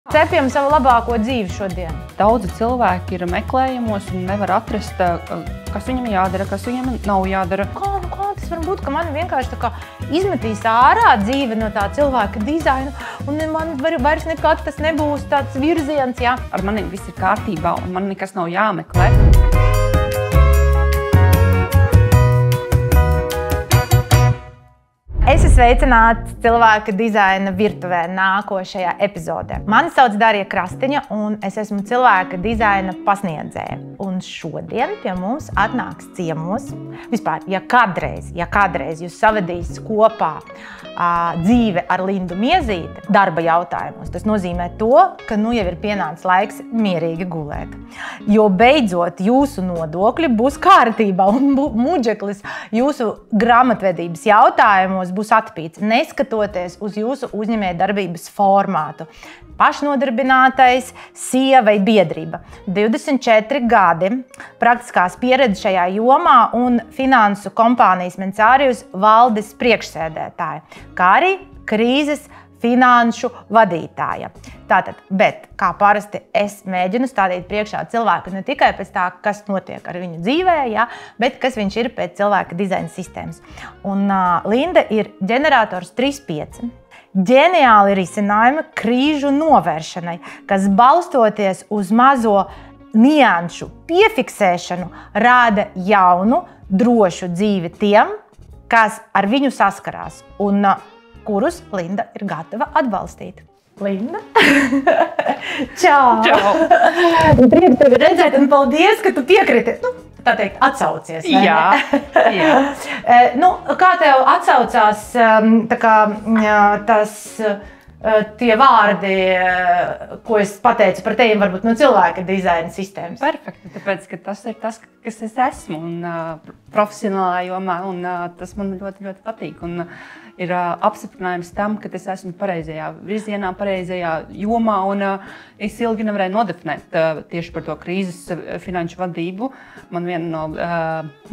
Cepjam savu labāko dzīvi šodien. Daudzi cilvēki ir meklējumos un nevar atrast, kas viņam jādara, kas viņam nav jādara. Kā tas var būt, ka man vienkārši tā kā izmetīs ārā dzīve no tā cilvēka dizaina un man vairs nekad tas nebūs tāds virziens, jā? Ar maniem viss ir kārtībā un man nekas nav jāmeklē. Es esmu sveicināts cilvēka dizaina virtuvē nākošajā epizodē. Mani sauc Darija Krastiņa un es esmu cilvēka dizaina pasniedzēja. Un šodien pie mums atnāks ciemos. Vispār, ja kādreiz jūs savadīs kopā dzīve ar Lindu Miezīti darba jautājumos, tas nozīmē to, ka nu jau ir pienācis laiks mierīgi gulēt. Jo beidzot jūsu nodokļi būs kārtībā un muģeklis jūsu grāmatvedības jautājumos būs atpīts, neskatoties uz jūsu uzņēmējdarbības formātu. Pašnodarbinātais, sieva vai biedrība. 24 gadi praktiskās pieredzes šajā jomā un finansu kompānijas Mencārijus valdes priekšsēdētāja, kā arī krīzes finanšu vadītāja. Tātad, bet kā parasti es mēģinu stādīt priekšā cilvēku ne tikai pēc tā, kas notiek ar viņu dzīvē, ja, bet kas viņš ir pēc cilvēka dizaina sistēmas. Un Linda ir ģenerators 3.5. Ģeniāli risinājumi krīžu novēršanai, kas balstoties uz mazo nianšu piefiksēšanu rāda jaunu, drošu dzīvi tiem, kas ar viņu saskarās un kurus Linda ir gatava atbalstīt. Linda? Čau! Čau! Prieks tevi redzēt un paldies, ka tu piekriti. Tā teikt, atsaucies. Jā. Kā tev atsaucās tie vārdi, ko es pateicu par tevi, varbūt no cilvēka dizaina sistēmas? Perfekti, tāpēc, ka tas ir tas, kas es esmu un profesionālā jomā, un tas man ļoti, ļoti patīk. Un ir apstiprinājums tam, ka es esmu pareizajā virzienā, pareizajā jomā, un es ilgi nevarēju nodefinēt tieši par to krīzes finanšu vadību. Man viena no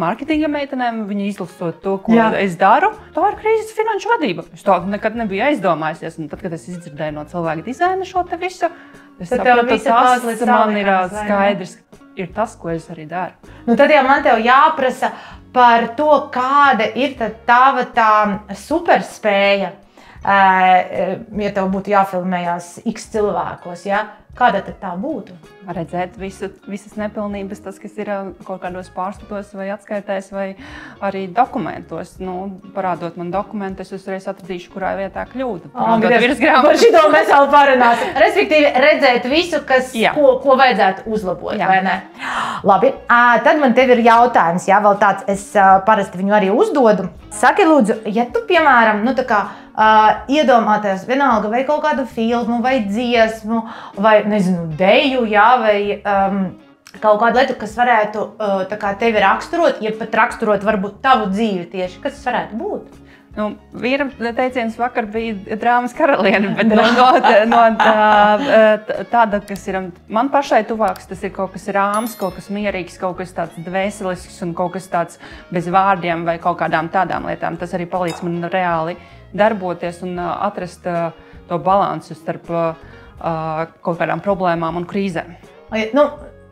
mārketinga meitenēm, viņa izlasot to, ko es daru, tā ir krīzes finanšu vadība. Es tādu nekad nebiju aizdomājusies, un tad, kad es izdzirdēju no cilvēka dizaina šo te visu, es sapratu, tas man ir skaidrs, ir tas, ko es arī daru. Tad jau man tev jāprasa par to, kāda ir tava tā superspēja, ja tev būtu jāfilmējās X cilvēkos, ja? Kāda tad tā būtu? Redzēt visas nepilnības, tas, kas ir kaut kādos pārskatos vai atskaitēs vai arī dokumentos. Parādot man dokumentu, es uzreiz atradīšu, kurā vietā kļūda. Par šito mēs vēl parunāsim. Respektīvi, redzēt visu, ko vajadzētu uzlabot, vai ne? Labi, tad man tev ir jautājums, jā, vēl tāds, es parasti viņu arī uzdodu. Saki, lūdzu, ja tu, piemēram, iedomāties vienalga vai kaut kādu filmu vai dziesmu vai, nezinu, deju, jā, vai kaut kādu lietu, kas varētu tevi raksturot, ja pat raksturot varbūt tavu dzīvi tieši, kas tas varētu būt? Vīram teiciens vakar bija drāmas karaliene, bet no tāda, kas ir man pašai tuvāks, tas ir kaut kas rāms, kaut kas mierīgs, kaut kas tāds dvēselisks un kaut kas tāds bez vārdiem vai kaut kādām tādām lietām. Tas arī palīdz man reāli darboties un atrast to balansu starp kaut kādām problēmām un krīzēm.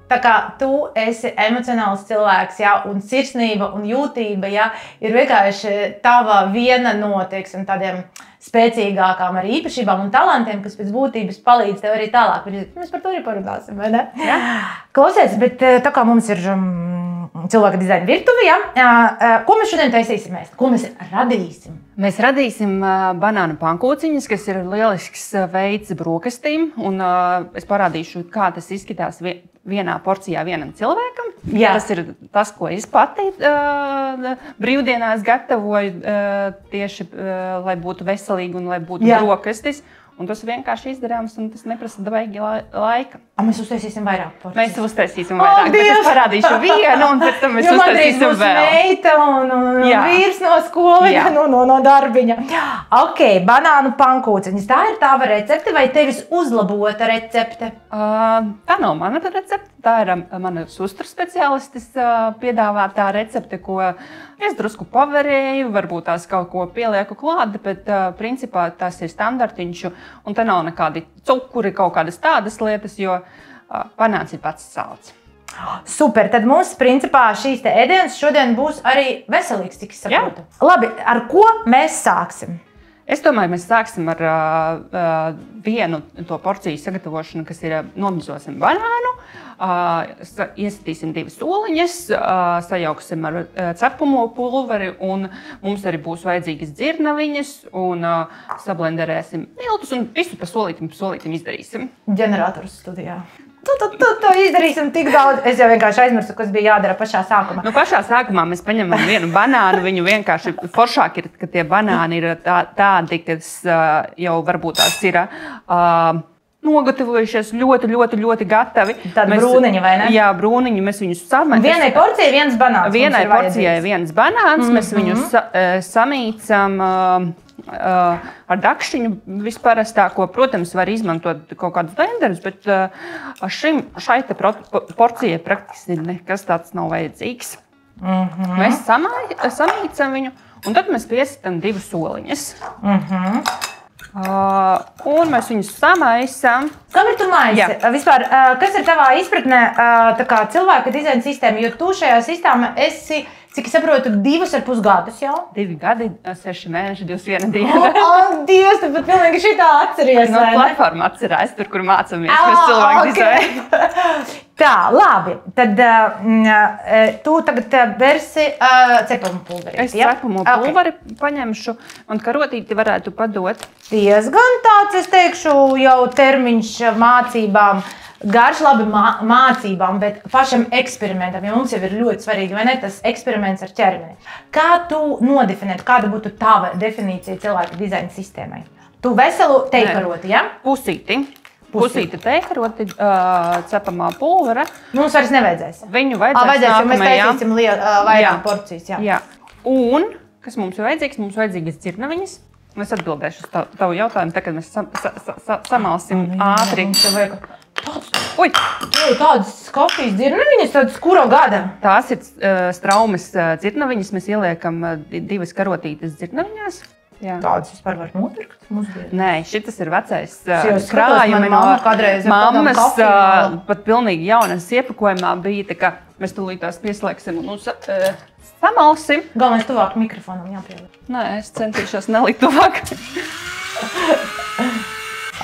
Tā kā tu esi emocionāls cilvēks, jā, un sirsnība un jūtība, jā, ir vienkārši tava viena no, teiksim, tādiem spēcīgākām arī īpašībām un talantiem, kas pēc būtības palīdz tev arī tālāk. Mēs par to arī parunāsim, vai ne? Jā. Klausies, bet tā kā mums ir cilvēka dizaina virtuve, jā, ko mēs šodien taisīsim mēs? Ko mēs radīsim? Mēs radīsim banānu pankūciņas, kas ir lielisks veids brokastīm, un es parādīšu, kā tas izskatās vienā porcijā vienam cilvēkam. Jā. Tas ir tas, ko es pati brīvdienās gatavoju tieši, lai būtu veselīgi un lai būtu brokastis. Un tas vienkārši izdarāms, un tas neprasa baigi laika. Mēs uztaisīsim vairāk porcijas. Mēs uztaisīsim vairāk, bet es parādīšu vienu, un pēc tam mēs uztaisīsim vēl. Meita un vīrs no skoliņa, no darbiņa. Ok, banānu pankūciņas. Tā ir tava recepte vai tevis uzlabota recepte? Tā nav mana recepte. Tā ir mana sustru speciālistes piedāvātā recepte, ko es drusku pavarēju, varbūt tās kaut ko pielieku klāt, bet principā tas ir standartiņš, un te nav nekādi cukuri, kaut kādas tādas lietas, jo banāns ir pats salds. Super, tad mums principā šīs te ēdienas šodien būs arī veselīgs, cik es saprotu. Labi, ar ko mēs sāksim? Es domāju, mēs sāksim ar vienu to porciju sagatavošanu, kas ir nomizosim banānu, iesitīsim 2 soliņas, sajauksim ar cepumo pulveri un mums arī būs vajadzīgas dzirnaviņas un sablenderēsim miltus un visu pa solītim izdarīsim. Ģenerators studijā. Tu izdarīsim tik daudz. Es jau vienkārši aizmirsu, kas bija jādara pašā sākumā. Nu, pašā sākumā mēs paņemam vienu banānu. Viņu vienkārši foršāk ir, ka tie banāni ir tādi, kas jau varbūt tās ir nogatavojušies ļoti gatavi. Tādi brūniņi, vai ne? Jā, brūniņi. Mēs viņus samīcam. Vienai porcijai viens banāns. Vienai porcijai viens banāns. Mēs viņus samīcam ar dakšiņu visparastāko. Protams, var izmantot kaut kādus blenderus, bet šai porcijai praktiski nekas tāds nav vajadzīgs. Mēs samīcam viņu, un tad mēs piesitam 2 soliņas. Un mēs viņus samaisam. Kam ir tu maisi? Vispār, kas ir tavā izpratnē tā kā cilvēka dizaina sistēma? Jo tu šajā sistēmā esi, cik es saprotu, 2,5 gadus jau? 2 gadi, 6 mēneši, 21 diena. Dievs, tu pat pilnīgi šitā atceries, vai ne? No platforma atcerās, tur, kur mācamies mēs cilvēku dizainu. Tā, labi. Tad tu tagad versi cepumu pulveri. Es cepumu pulveri paņemšu, un karotīti varētu padot. Diezgan tāds, es teikšu, jau termiņš mācībām. Garš labi mācībām, bet pašam eksperimentam, jo mums jau ir ļoti svarīgi, vai ne, tas eksperiments ar ķermeni. Kā tu nodefinētu, kāda būtu tava definīcija cilvēka dizaina sistēmai? Tu veselu teikaroti, ja? Pusīti teikaroti, cepamā pulvera. Mums vairs nevajadzēs. Viņu vajadzēs jo mēs taisīsim vairāk porcijas, jā. Un, kas mums ir vajadzīgs? Mums vajadzīgas dzirnaviņas. Es atbildēšu uz tavu jautājumu, tā, kad mēs samalsim ātri. Tādas kofijas dzirnaviņas, tādas kura gada? Tās ir straumes dzirnaviņas. Mēs ieliekam 2 karotītes dzirnaviņās. Tādas vispār var nopirkt? Nē, šitas ir vecais krājumi no mammas. Pat pilnīgi jaunas iepakojumā bija, tā kā mēs tūlīt tās pieslēgsim un samalsim. Galvenais tuvāk mikrofonam jāpieliek. Nē, es centīšos nelikt tuvāk.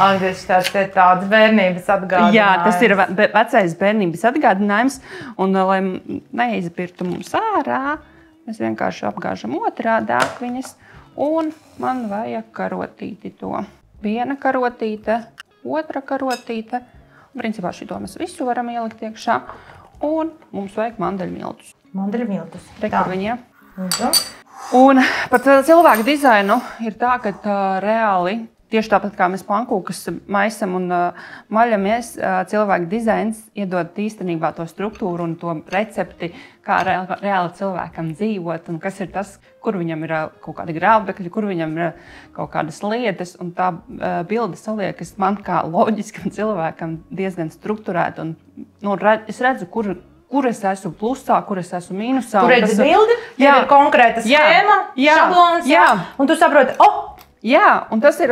Tāds bērnības atgādinājums. Jā, tas ir vecais bērnības atgādinājums. Un, lai neizbirtu mums ārā, mēs vienkārši apgāžam otrādāk viņas. Un man vajag karotīti to. Viena karotīte, otra karotīte. Principā šito mēs visu varam ielikt iekšā. Un mums vajag mandeļmiltus. Mandeļmiltus. Rekord viņiem. Un par cilvēku dizainu ir tā, ka reāli tieši tāpat kā mēs pankūkas maisam un maļamies, cilvēka dizains iedod īstenībā to struktūru un to recepti, kā reāli cilvēkam dzīvot un kas ir tas, kur viņam ir kaut kādi grābekļi, kur viņam ir kaut kādas lietas. Un tā bilde saliekas man kā loģiskam cilvēkam diezgan strukturēta. Es redzu, kur es esmu plusā, kur es esmu mīnusā. Tu redzi bildi, ir konkrēta schēma, šablons, un tu saproti, Jā, un tas ir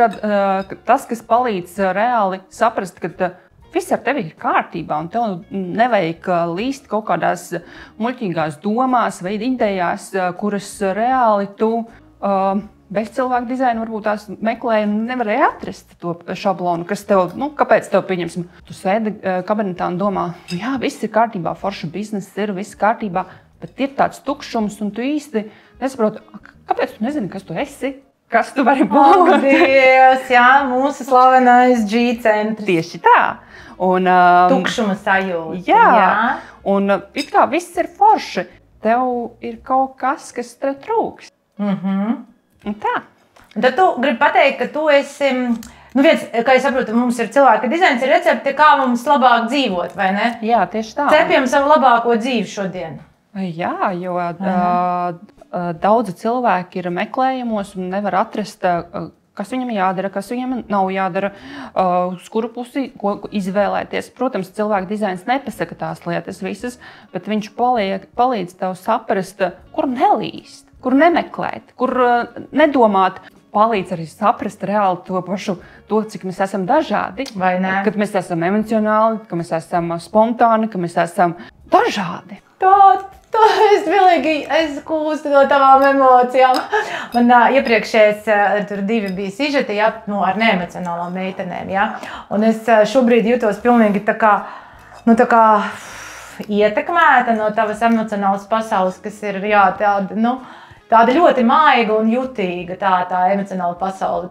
tas, kas palīdz reāli saprast, ka viss ar tevi ir kārtībā un tev nevajag līst kaut kādās muļķīgās domās vai idejās, kuras reāli tu bez cilvēku dizaina varbūt tās meklēji un nevarēji atrast to šablonu, kas tev, kāpēc tev pieņemsim, tu sēdi kabinetā un domā, jā, viss ir kārtībā, forša biznesa ir, viss kārtībā, bet ir tāds tukšums un tu īsti nesaproti, kāpēc tu nezini, kas tu esi? Kas tu vari būt? Paldies, jā, mūsu slavenais G-centrs. Tieši tā. Tukšuma sajūta. Jā. Un it kā viss ir forši. Tev ir kaut kas tev trūks. Un tā. Un tad tu gribi pateikt, ka tu esi, kā es saprotu, mums ir cilvēka dizains, ir recepti, kā mums labāk dzīvot, vai ne? Jā, tieši tā. Cepjam savu labāko dzīvi šodien. Jā, jo daudzi cilvēki ir meklējumos un nevar atrast, kas viņam jādara, kas viņam nav jādara, uz kuru pusi ko izvēlēties. Protams, cilvēka dizains nepasaka tās lietas visas, bet viņš palīdz tev saprast, kur nelīst, kur nemeklēt, kur nedomāt, palīdz arī saprast reāli to, cik mēs esam dažādi. Vai ne? Kad mēs esam emocionāli, ka mēs esam spontāni, ka mēs esam dažādi. Es kūstu no tavām emocijām. Man iepriekšējais tur 2 bija sižeti, ar neemocionālām meitenēm. Un es šobrīd jūtos pilnīgi tā kā ietekmēta no tavas emocionālas pasaules, kas ir tāda ļoti maiga un jutīga, tā emocionāla pasaule.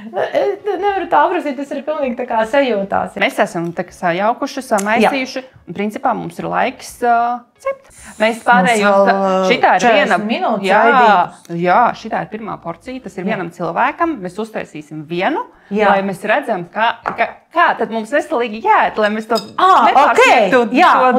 Es nevaru tā aprakstīt, tas ir pilnīgi tā kā sajūtās. Mēs esam tā kā sajaukuši, samaisījuši, un principā mums ir laiks cept. Mēs pārējām, šitā ir viena minūtes. Jā, šitā ir pirmā porcija, tas ir vienam cilvēkam, mēs uztaisīsim vienu, lai mēs redzam, kā tad mums veselīgi jāiet, lai mēs to nepārsniegtu.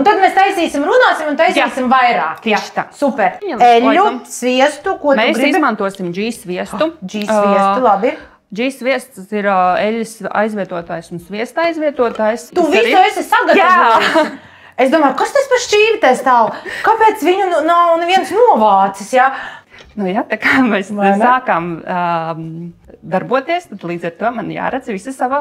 Un tad mēs runāsim un taisīsim vairāk. Tieši tā. Super. Eļļu, sviestu, ko tu gribi? Mēs izmantosim G-sviestu. G-sviestu, labi. G-sviests ir eļļas aizvietotājs un sviesta aizvietotājs. Tu visu esi sagatavojis. Es domāju, kas tas par šķīvitē stāv? Kāpēc viņu nav neviens novācis? Tā kā mēs sākām darboties, tad līdz ar to man jāredz visa sava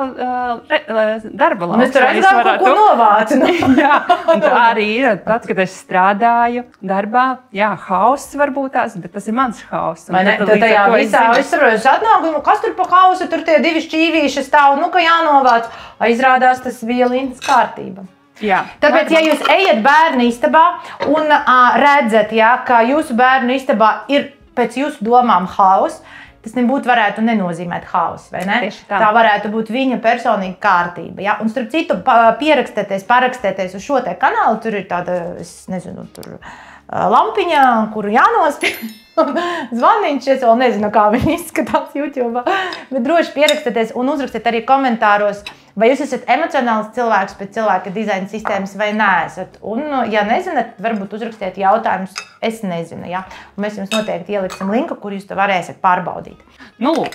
darba lauks. Mēs tur aizgājām kaut ko novāci. Jā, un tā arī ir tad, kad es strādāju darbā. Jā, hauss varbūt tās, bet tas ir mans hauss. Tad tajā visā, es saprotu, atnāk, kas tur pa hausu, tur tie 2 šķīvīši stāv, ka jānovāc. Izrādās tas violīnas kārtība. Jā. Tāpēc, ja jūs ejat bērnu istabā un redzat, ka jūsu bērnu istabā ir pēc jūsu domām hauss, tas nebūtu varētu nenozīmēt hauss, vai ne? Tā varētu būt viņa personīga kārtība. Ja? Un starp citu, parakstēties uz šo te kanālu, tur ir tāda, es nezinu, tur lampiņa, kuru jānospiež. Zvaniņš, es vēl nezinu, kā viņi izskatās YouTube. Bet droši pierakstieties un uzrakstiet arī komentāros, vai jūs esat emocionāls cilvēks pēc cilvēka dizaina sistēmas vai neesat. Un, ja nezināt, varbūt uzrakstiet jautājumus, es nezinu. Ja? Un mēs jums noteikti ieliksim linku, kur jūs to varēsiet pārbaudīt. Lūk,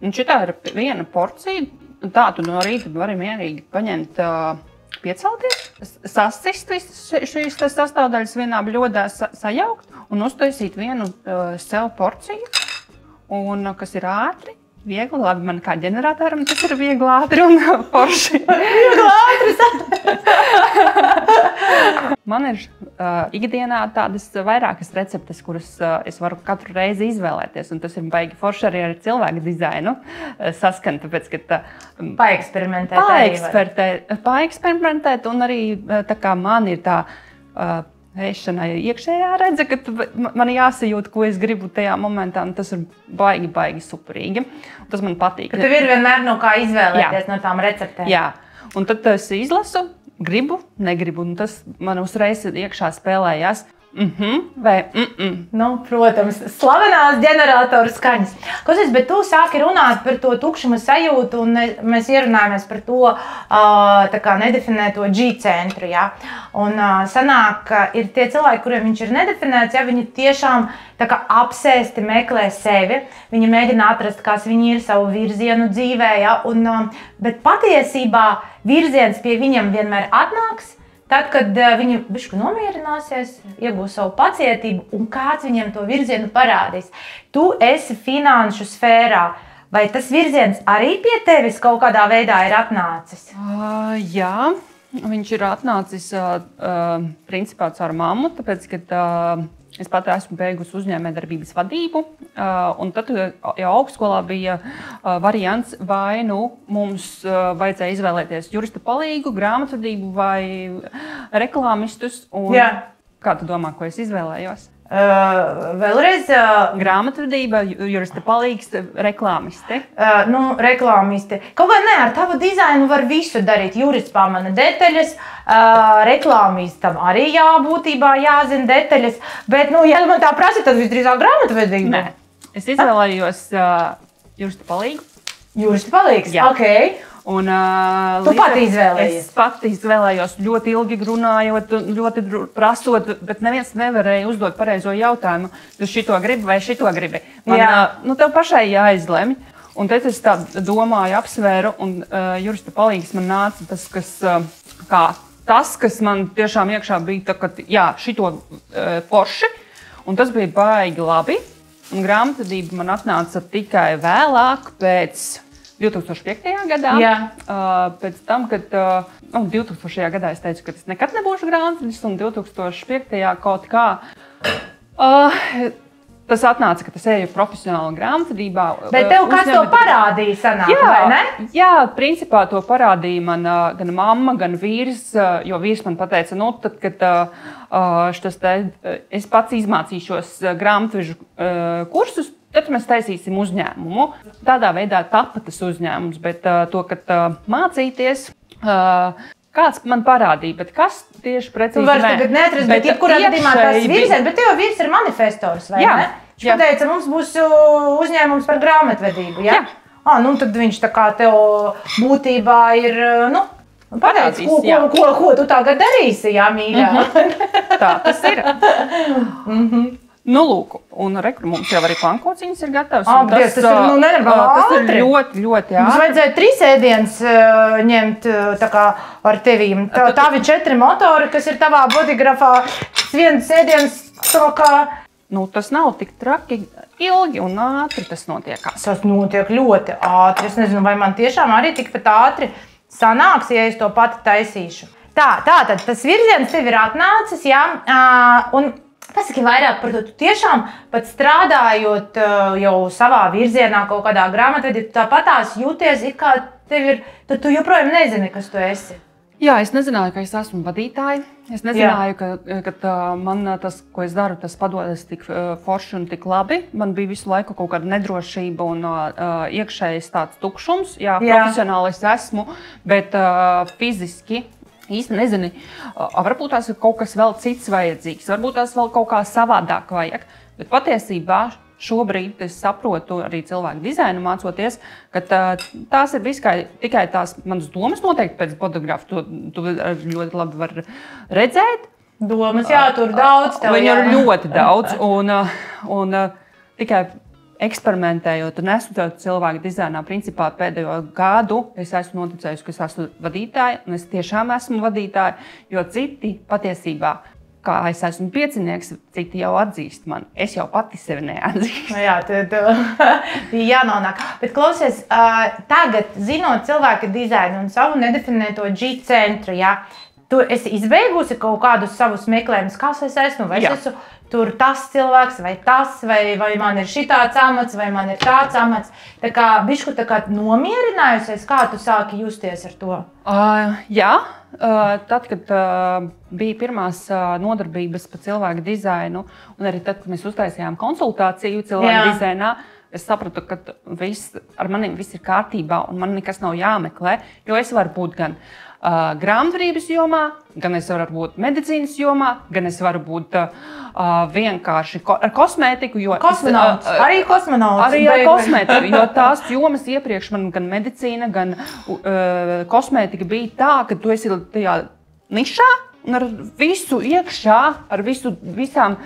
un šitā ir viena porcija. Tā tu no rīta vari mierīgi paņemt, piecelties, sasist šīs sastāvdaļas vienā bļodā, sajaukt un uztaisīt vienu sev porciju, un kas ir ātri, viegli, labi, man kā ģeneratoram tas ir viegli, ātri un forši. Viegli ātri! Man ir ikdienā tādas vairākas receptes, kuras es varu katru reizi izvēlēties, un tas ir baigi forši arī ar cilvēku dizainu saskan, tāpēc, ka paeksperimentēt, un arī tā kā man ir tā ēšanai iekšējā redze, ka man jāsajūt, ko es gribu tajā momentā, un tas ir baigi superīgi. Tas man patīk. Ka tev ir vienmēr no kā izvēlēties no tām receptēm. Jā, un tad es izlasu, gribu, negribu, un tas man uzreiz iekšā spēlējās. Vai Nu, protams, slavenās ģeneratoru skaņas. Klausies, bet tu sāki runāt par to tukšuma sajūtu, un mēs ierunājamies par to tā kā nedefinēto G-centru. Ja? Un sanāk, ka ir tie cilvēki, kuriem viņš ir nedefinēts, ja viņi tiešām tā kā apsēsti meklē sevi, viņi mēģina atrast, kāds viņi ir savu virzienu dzīvē, ja? Bet patiesībā virziens pie viņiem vienmēr atnāks, tad, kad viņi bišķi nomierināsies, iegūs savu pacietību un kāds viņiem to virzienu parādīs. Tu esi finanšu sfērā. Vai tas virziens arī pie tevis kaut kādā veidā ir atnācis? Jā, viņš ir atnācis principā caur mammu, tāpēc, ka es pat esmu beigusi uzņēmējdarbības vadību, un tad jau augstskolā bija variants, vai mums vajadzēja izvēlēties jurista palīgu, grāmatvedību vai reklāmistus. Kā tu domā, ko es izvēlējos? Vēlreiz grāmatvedība, jurista palīgs, reklāmisti. Reklāmisti. Kaut kā ne, ar tavu dizainu var visu darīt. Jurists pamana detaļas, reklāmistam arī būtībā jāzina detaļas, bet, ja man tā prasa, tad visdrīzāk grāmatvedība. Nē, es izvēlējos jurista palīgu. Jurista palīgs, jā. Ok. Un, tu pati izvēlējies? Es pati izvēlējos ļoti ilgi runājot, ļoti prasot, bet neviens nevarēja uzdot pareizo jautājumu. Tu šito gribi vai šito gribi? Tev pašai jāizlemj. Un tad es tā domāju, apsvēru, un jurista palīgs man nāca tas, kas man tiešām iekšā bija, šito forši. Un tas bija baigi labi. Un grāmatvedība man atnāca tikai vēlāk, pēc 2005. Gadā. Jā. Pēc tam, kad 2000. Gadā es teicu, ka es nekad nebūšu grāmatvedis, un 2005. Kaut kā tas atnāca, ka tas eju profesionāli grāmatvedībā. Bet tev kas to parādīja sanāk, vai ne? Jā, principā to parādīja man gan mamma, gan vīrs, jo vīrs man pateica, tad, kad es pats izmācīšos grāmatvežu kursus, tad mēs taisīsim uzņēmumu. Tādā veidā tapa tas uzņēmums, bet to, kad mācīties, kāds man parādīja, bet kas tieši precīzi tu vari tagad neatrast, bet jebkurā gadījumā tas virziens, bet tev vīrs ir manifestors, vai ne? Viņš pateica, mums būs uzņēmums par grāmatvedību, ja? Tad viņš tā kā tev būtībā ir, pateic, ko tu tagad darīsi, jā, mīļā? Tā tas ir. Lūk, un mums jau arī pankociņas ir gatavas. Tas ir nenormāli ātri. Tas ir ļoti, ļoti ātri. Mums vajadzēja 3 ēdienas ņemt tā kā ar tevīm. Tavi 4 motori, kas ir tavā bodygrafā, viens ēdienas tā kā... Tas nav tik traki, ilgi un ātri tas notiekās. Tas notiek ļoti ātri. Es nezinu, vai man tiešām arī tikpat ātri sanāks, ja es to pati taisīšu. Tātad tas virziens tev ir atnācis, jā, un pasaki vairāk par to. Tu tiešām pat strādājot jau savā virzienā kaut kādā grāmatvedībā, tu tāpatās jūties, it kā tev ir, tad tu joprojām nezini, kas tu esi. Jā, es nezināju, ka es esmu vadītāja. Es nezināju, ka man tas, ko es daru, tas padodas tik forši un tik labi. Man bija visu laiku kaut kāda nedrošība un iekšējais tāds tukšums. Jā, profesionāli es esmu, bet fiziski īsti nezinu, varbūt tās ir kaut kas vēl cits vajadzīgs, varbūt tās vēl kaut kā savādāk vajag. Bet patiesībā šobrīd es saprotu arī cilvēku dizainu mācoties, ka tās ir tikai tās manas domas noteikti pēc fotografa. Tu ļoti labi var redzēt. Domas, jā, tur daudz tev. Viņu ir ļoti daudz un tikai eksperimentējot un esmu cilvēku dizainā, principā pēdējo gadu es esmu noticējusi, ka es esmu vadītāja, un es tiešām esmu vadītāja, jo citi patiesībā, kā es esmu piecinieks, citi jau atzīst mani. Es jau pati sevi neatzīstu. Jā, tad jānonāk. Bet klausies, tagad, zinot cilvēka dizainu un savu nedefinēto G-centru, jā, tu esi izbeigusi kaut kādus savus meklējumus, kas es esmu, vai es esmu tur tas cilvēks, vai man ir šitāds amats, vai man ir tāds amats. Tā kā bišku tā kā nomierinājusies, kā tu sāki justies ar to? Jā, tad, kad bija pirmās nodarbības par cilvēku dizainu, un arī tad, kad mēs uztaisījām konsultāciju cilvēku dizainā, es sapratu, ka ar maniem viss ir kārtībā, un man nekas nav jāmeklē, jo es varu būt gan grāmatvedības jomā, gan es varu būt medicīnas jomā, gan es varu būt vienkārši ar kosmētiku. Kosmonauts, arī kosmonauts. Arī ar kosmētiku, jo tās jomas iepriekš man gan medicīna, gan kosmētika bija tā, ka tu esi tajā nišā un ar visu iekšā, ar visām.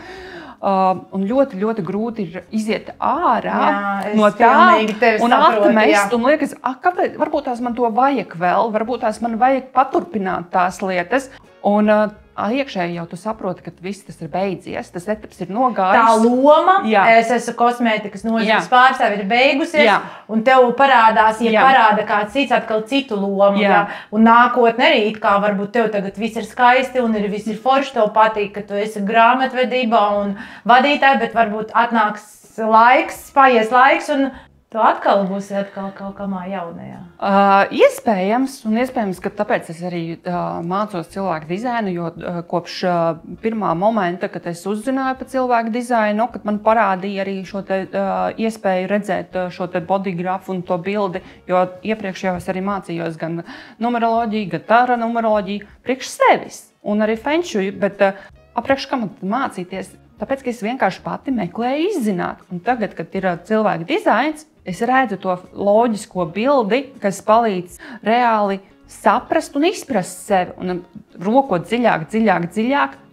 Un ļoti, ļoti grūti ir iziet ārā no tā un atmest. Un liekas, kāpēc, varbūt tās man to vajag vēl, varbūt tās man vajag paturpināt tās lietas. Un iekšēji jau tu saproti, ka viss tas ir beidzies, tas etaps ir nogājis. Tā loma, es esmu kosmētikas nozares pārstāve, ir beigusies, un tev parādās, parāda kāds cits atkal citu lomu. Un nākotnē arī it kā varbūt tev tagad viss ir skaisti un viss ir forši, tev patīk, ka tu esi grāmatvedībā un vadītāji, bet varbūt atnāks laiks, paies laiks un tu atkal būsi kaut kamā jaunajā. Iespējams, un iespējams, ka tāpēc es arī mācos cilvēku dizainu, jo kopš pirmā momenta, kad es uzzināju par cilvēku dizainu, kad man parādīja arī šo te iespēju redzēt šo te bodygrafu un to bildi, jo iepriekš jau es arī mācījos gan numeroloģiju, gan tāra numeroloģiju priekš sevis un arī fenšuju, bet apriekš kam mācīties? Tāpēc, ka es vienkārši pati meklēju izzināt. Un tagad, kad ir cilvēka dizains, es redzu to loģisko bildi, kas palīdz reāli saprast un izprast sevi. Un rokot dziļāk,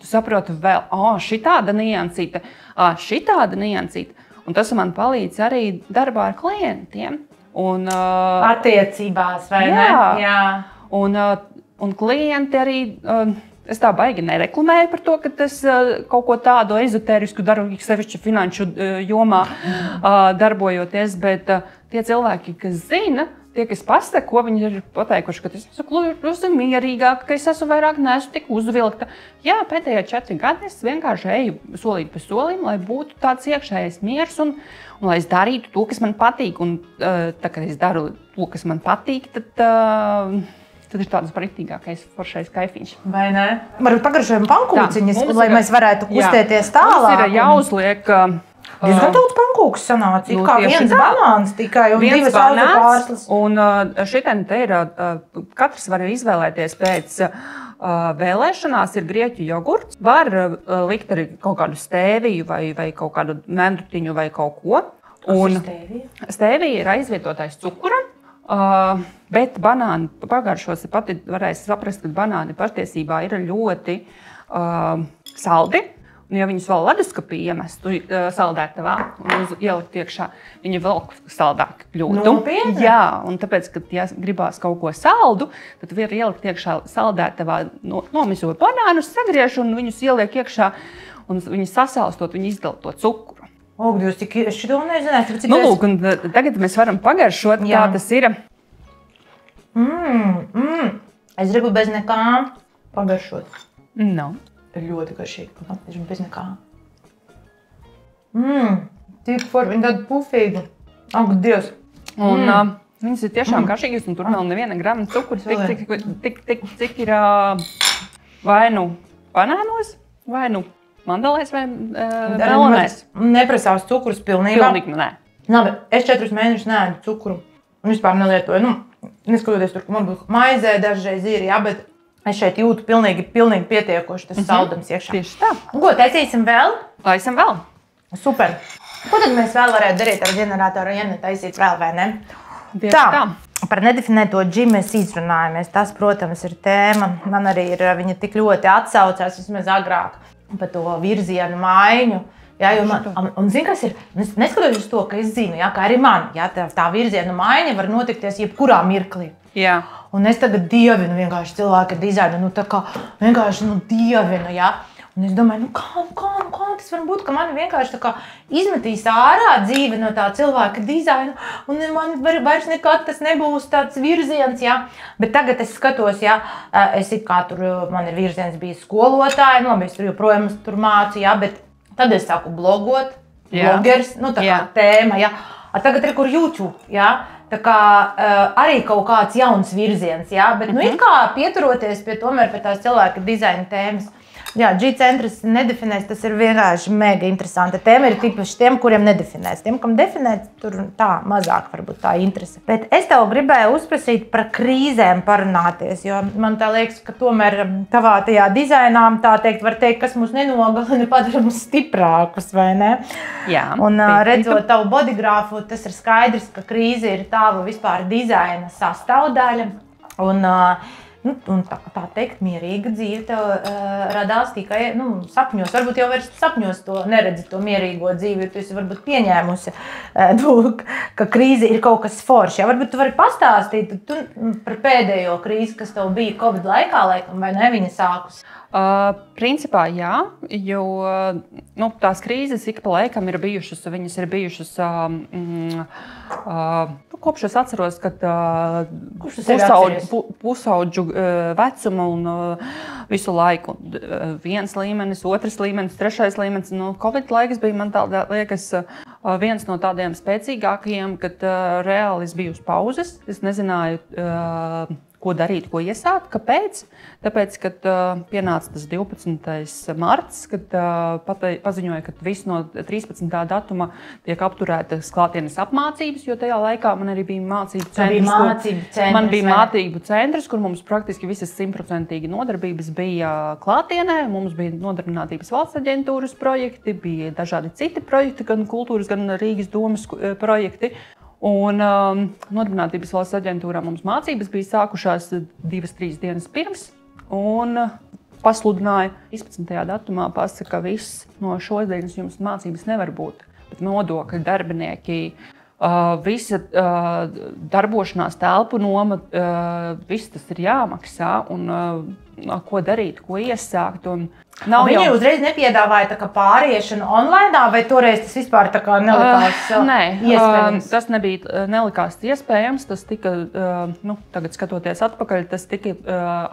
tu saproti vēl, šitāda niansīta, šitāda niansīta. Un tas man palīdz arī darbā ar klientiem. Un, attiecībās, vai ne? Jā. Un klienti arī... Es tā baigi nereklamēju par to, ka es kaut ko tādu ezotērisku daru, sevišķi finanšu jomā darbojoties, bet tie cilvēki, kas zina, tie, kas pasaka, ko viņi ir pateikuši, ka es esmu kļuvusi mierīgāka, ka es esmu vairāk neesmu tik uzvilkta. Jā, pēdējā 4 gadi es vienkārši eju solīt pa solim, lai būtu tāds iekšējais miers un lai es darītu to, kas man patīk. Un tā, kad es daru to, kas man patīk, tad ir tāds britīgākais foršais kaifiņš. Vai ne? Varbūt pagaršojam pankūciņas, lai mēs varētu kustēties tālāk. Mums ir jāuzliek... Diezgan daudz pankūks sanāca. Ir kā viens banāns tikai un divas auzu pārslas. Un šitien te ir, katrs var izvēlēties pēc vēlēšanās, ir grieķu jogurts. Var likt arī kaut kādu stēviju vai kaut kādu mendrutiņu vai kaut ko. Un stēvija ir aizvietotais cukuram, bet banāni pagaršos, pati varēs saprast, ka banāni patiesībā ir ļoti saldi. Un, ja viņus vēl leduskapī iemestu saldētavā un ielikt iekšā, viņi vēl saldāk kļūtu. Nopietni? Jā, un tāpēc, kad ja gribās kaut ko saldu, tad var ielikt iekšā saldētavā, nomiso banānus, sagriež un viņus ieliek iekšā, un viņi sasalstot, viņi izdala to cukuru. Ak, Dievs, cik es šito nezināju. Nu, lūk, un tagad mēs varam pagaršot, kā tas ir. Es gribu bez nekā pagaršot. No. Ir ļoti garšīgi, es bez nekā. Tik forši, viņi tādi pufīgi. Ak, Dievs. Un viņas ir tiešām garšīgas, un tur nav neviena grama cukuru, cik ir vai nu banānos, vai nu mandelēs, vai melonēs. Neprasās cukurus pilnībā. Pilnīgi nē. Labi, es 4 mēnešus neēdu cukuru un vispār nelietoju. Neskatoties tur, ka man būtu maizē dažreiz ir, jā, bet es šeit jūtu pilnīgi pietiekoši tas saldums iekšā. Tieši tā. Ko, taisīsim vēl? Taisam vēl. Super. Ko tad mēs vēl varētu darīt ar ģeneratoru, ja netaisīt vēl, vai ne? Tieši tā. Par nedefinēto džimi mēs izrunājamies. Tas, protams, ir tēma. Man arī ir viņa tik ļoti atsaucās, vismaz agrāk, par to virzienu maiņu. Jā, jo man, un zini, kas ir? Neskatoties uz to, ka es zinu, jā, ka arī man, jā, tā virzienu maiņa var notikties jebkurā mirklī. Jā. Un es tagad dievinu vienkārši cilvēka dizainu, tā kā vienkārši dievinu, jā. Un es domāju, kā tas var būt, ka man vienkārši tā kā izmetīs ārā dzīve no tā cilvēka dizaina, un man vairs nekad tas nebūs tāds virziens, jā. Bet tagad es skatos, jā, es it kā tur, man ir virziens bijis skolotāji, labi, es tur joprojām tur mācu, jā, bet tad es sāku blogot, blogers, tā kā tēma, jā. Tagad ir kur YouTube, jā. Tā kā arī kaut kāds jauns virziens, jā, bet it kā pieturoties pie tās cilvēka dizaina tēmas. Jā, G-centrs nedefinēs, tas ir vienkārši mega interesanta tēma. Ir tīpaši tiem, kuriem nedefinēs. Tiem, kam definēs, tur tā mazāk varbūt tā interese. Bet es tev gribēju uzprasīt par krīzēm parunāties, jo man tā liekas, ka tomēr tavā tajā dizainā, tā teikt, var teikt, kas mūs nenogalina, padara mūs stiprākus, vai ne? Jā. Un redzot tavu bodygrāfu, tas ir skaidrs, ka krīze ir tava vispār dizaina sastāvdaļa. Un tā teikt, mierīga dzīve tev radās tikai sapņos. Varbūt jau vairs sapņos to neredzi, to mierīgo dzīvi. Tu esi varbūt pieņēmusi, ka krīze ir kaut kas foršs. Varbūt tu vari pastāstīt par pēdējo krīzi, kas tev bija Covid laikā, laikam, vai ne viņa sākus? Principā jā, jo tās krīzes ik pa laikam ir bijušas, viņas ir bijušas kopš es atceros, kad pusaudžu vecumu un visu laiku viens līmenis, otrs līmenis, trešais līmenis. Covid laiks bija man tādā liekas viens no tādiem spēcīgākajiem, kad reāli es biju uz pauzes, es nezināju, ko darīt, ko iesākt. Kāpēc? Tāpēc, kad pienāca tas 12. marts, kad paziņoja, ka viss no 13. datuma tiek apturētas klātienes apmācības, jo tajā laikā man arī bija mācību centrs. Man bija mācību centrs, kur mums praktiski visas 100% nodarbības bija klātienē. Mums bija Nodarbinātības valsts aģentūras projekti, bija dažādi citi projekti, gan kultūras, gan Rīgas domas projekti. Un Nodarbinātības valsts aģentūrā mums mācības bija sākušās 2-3 dienas pirms un pasludināja 15. datumā, pasaka, ka viss no šodienas jums mācības nevar būt. Bet nodokļu darbinieki visa darbošanās telpu noma, viss tas ir jāmaksā un ko darīt, ko iesākt. Viņi uzreiz nepiedāvāja tā kā pāriešanu online, vai toreiz tas vispār tā kā nelikās iespējams? Tas nelikās iespējams, tas tika, tagad skatoties atpakaļ, tas tika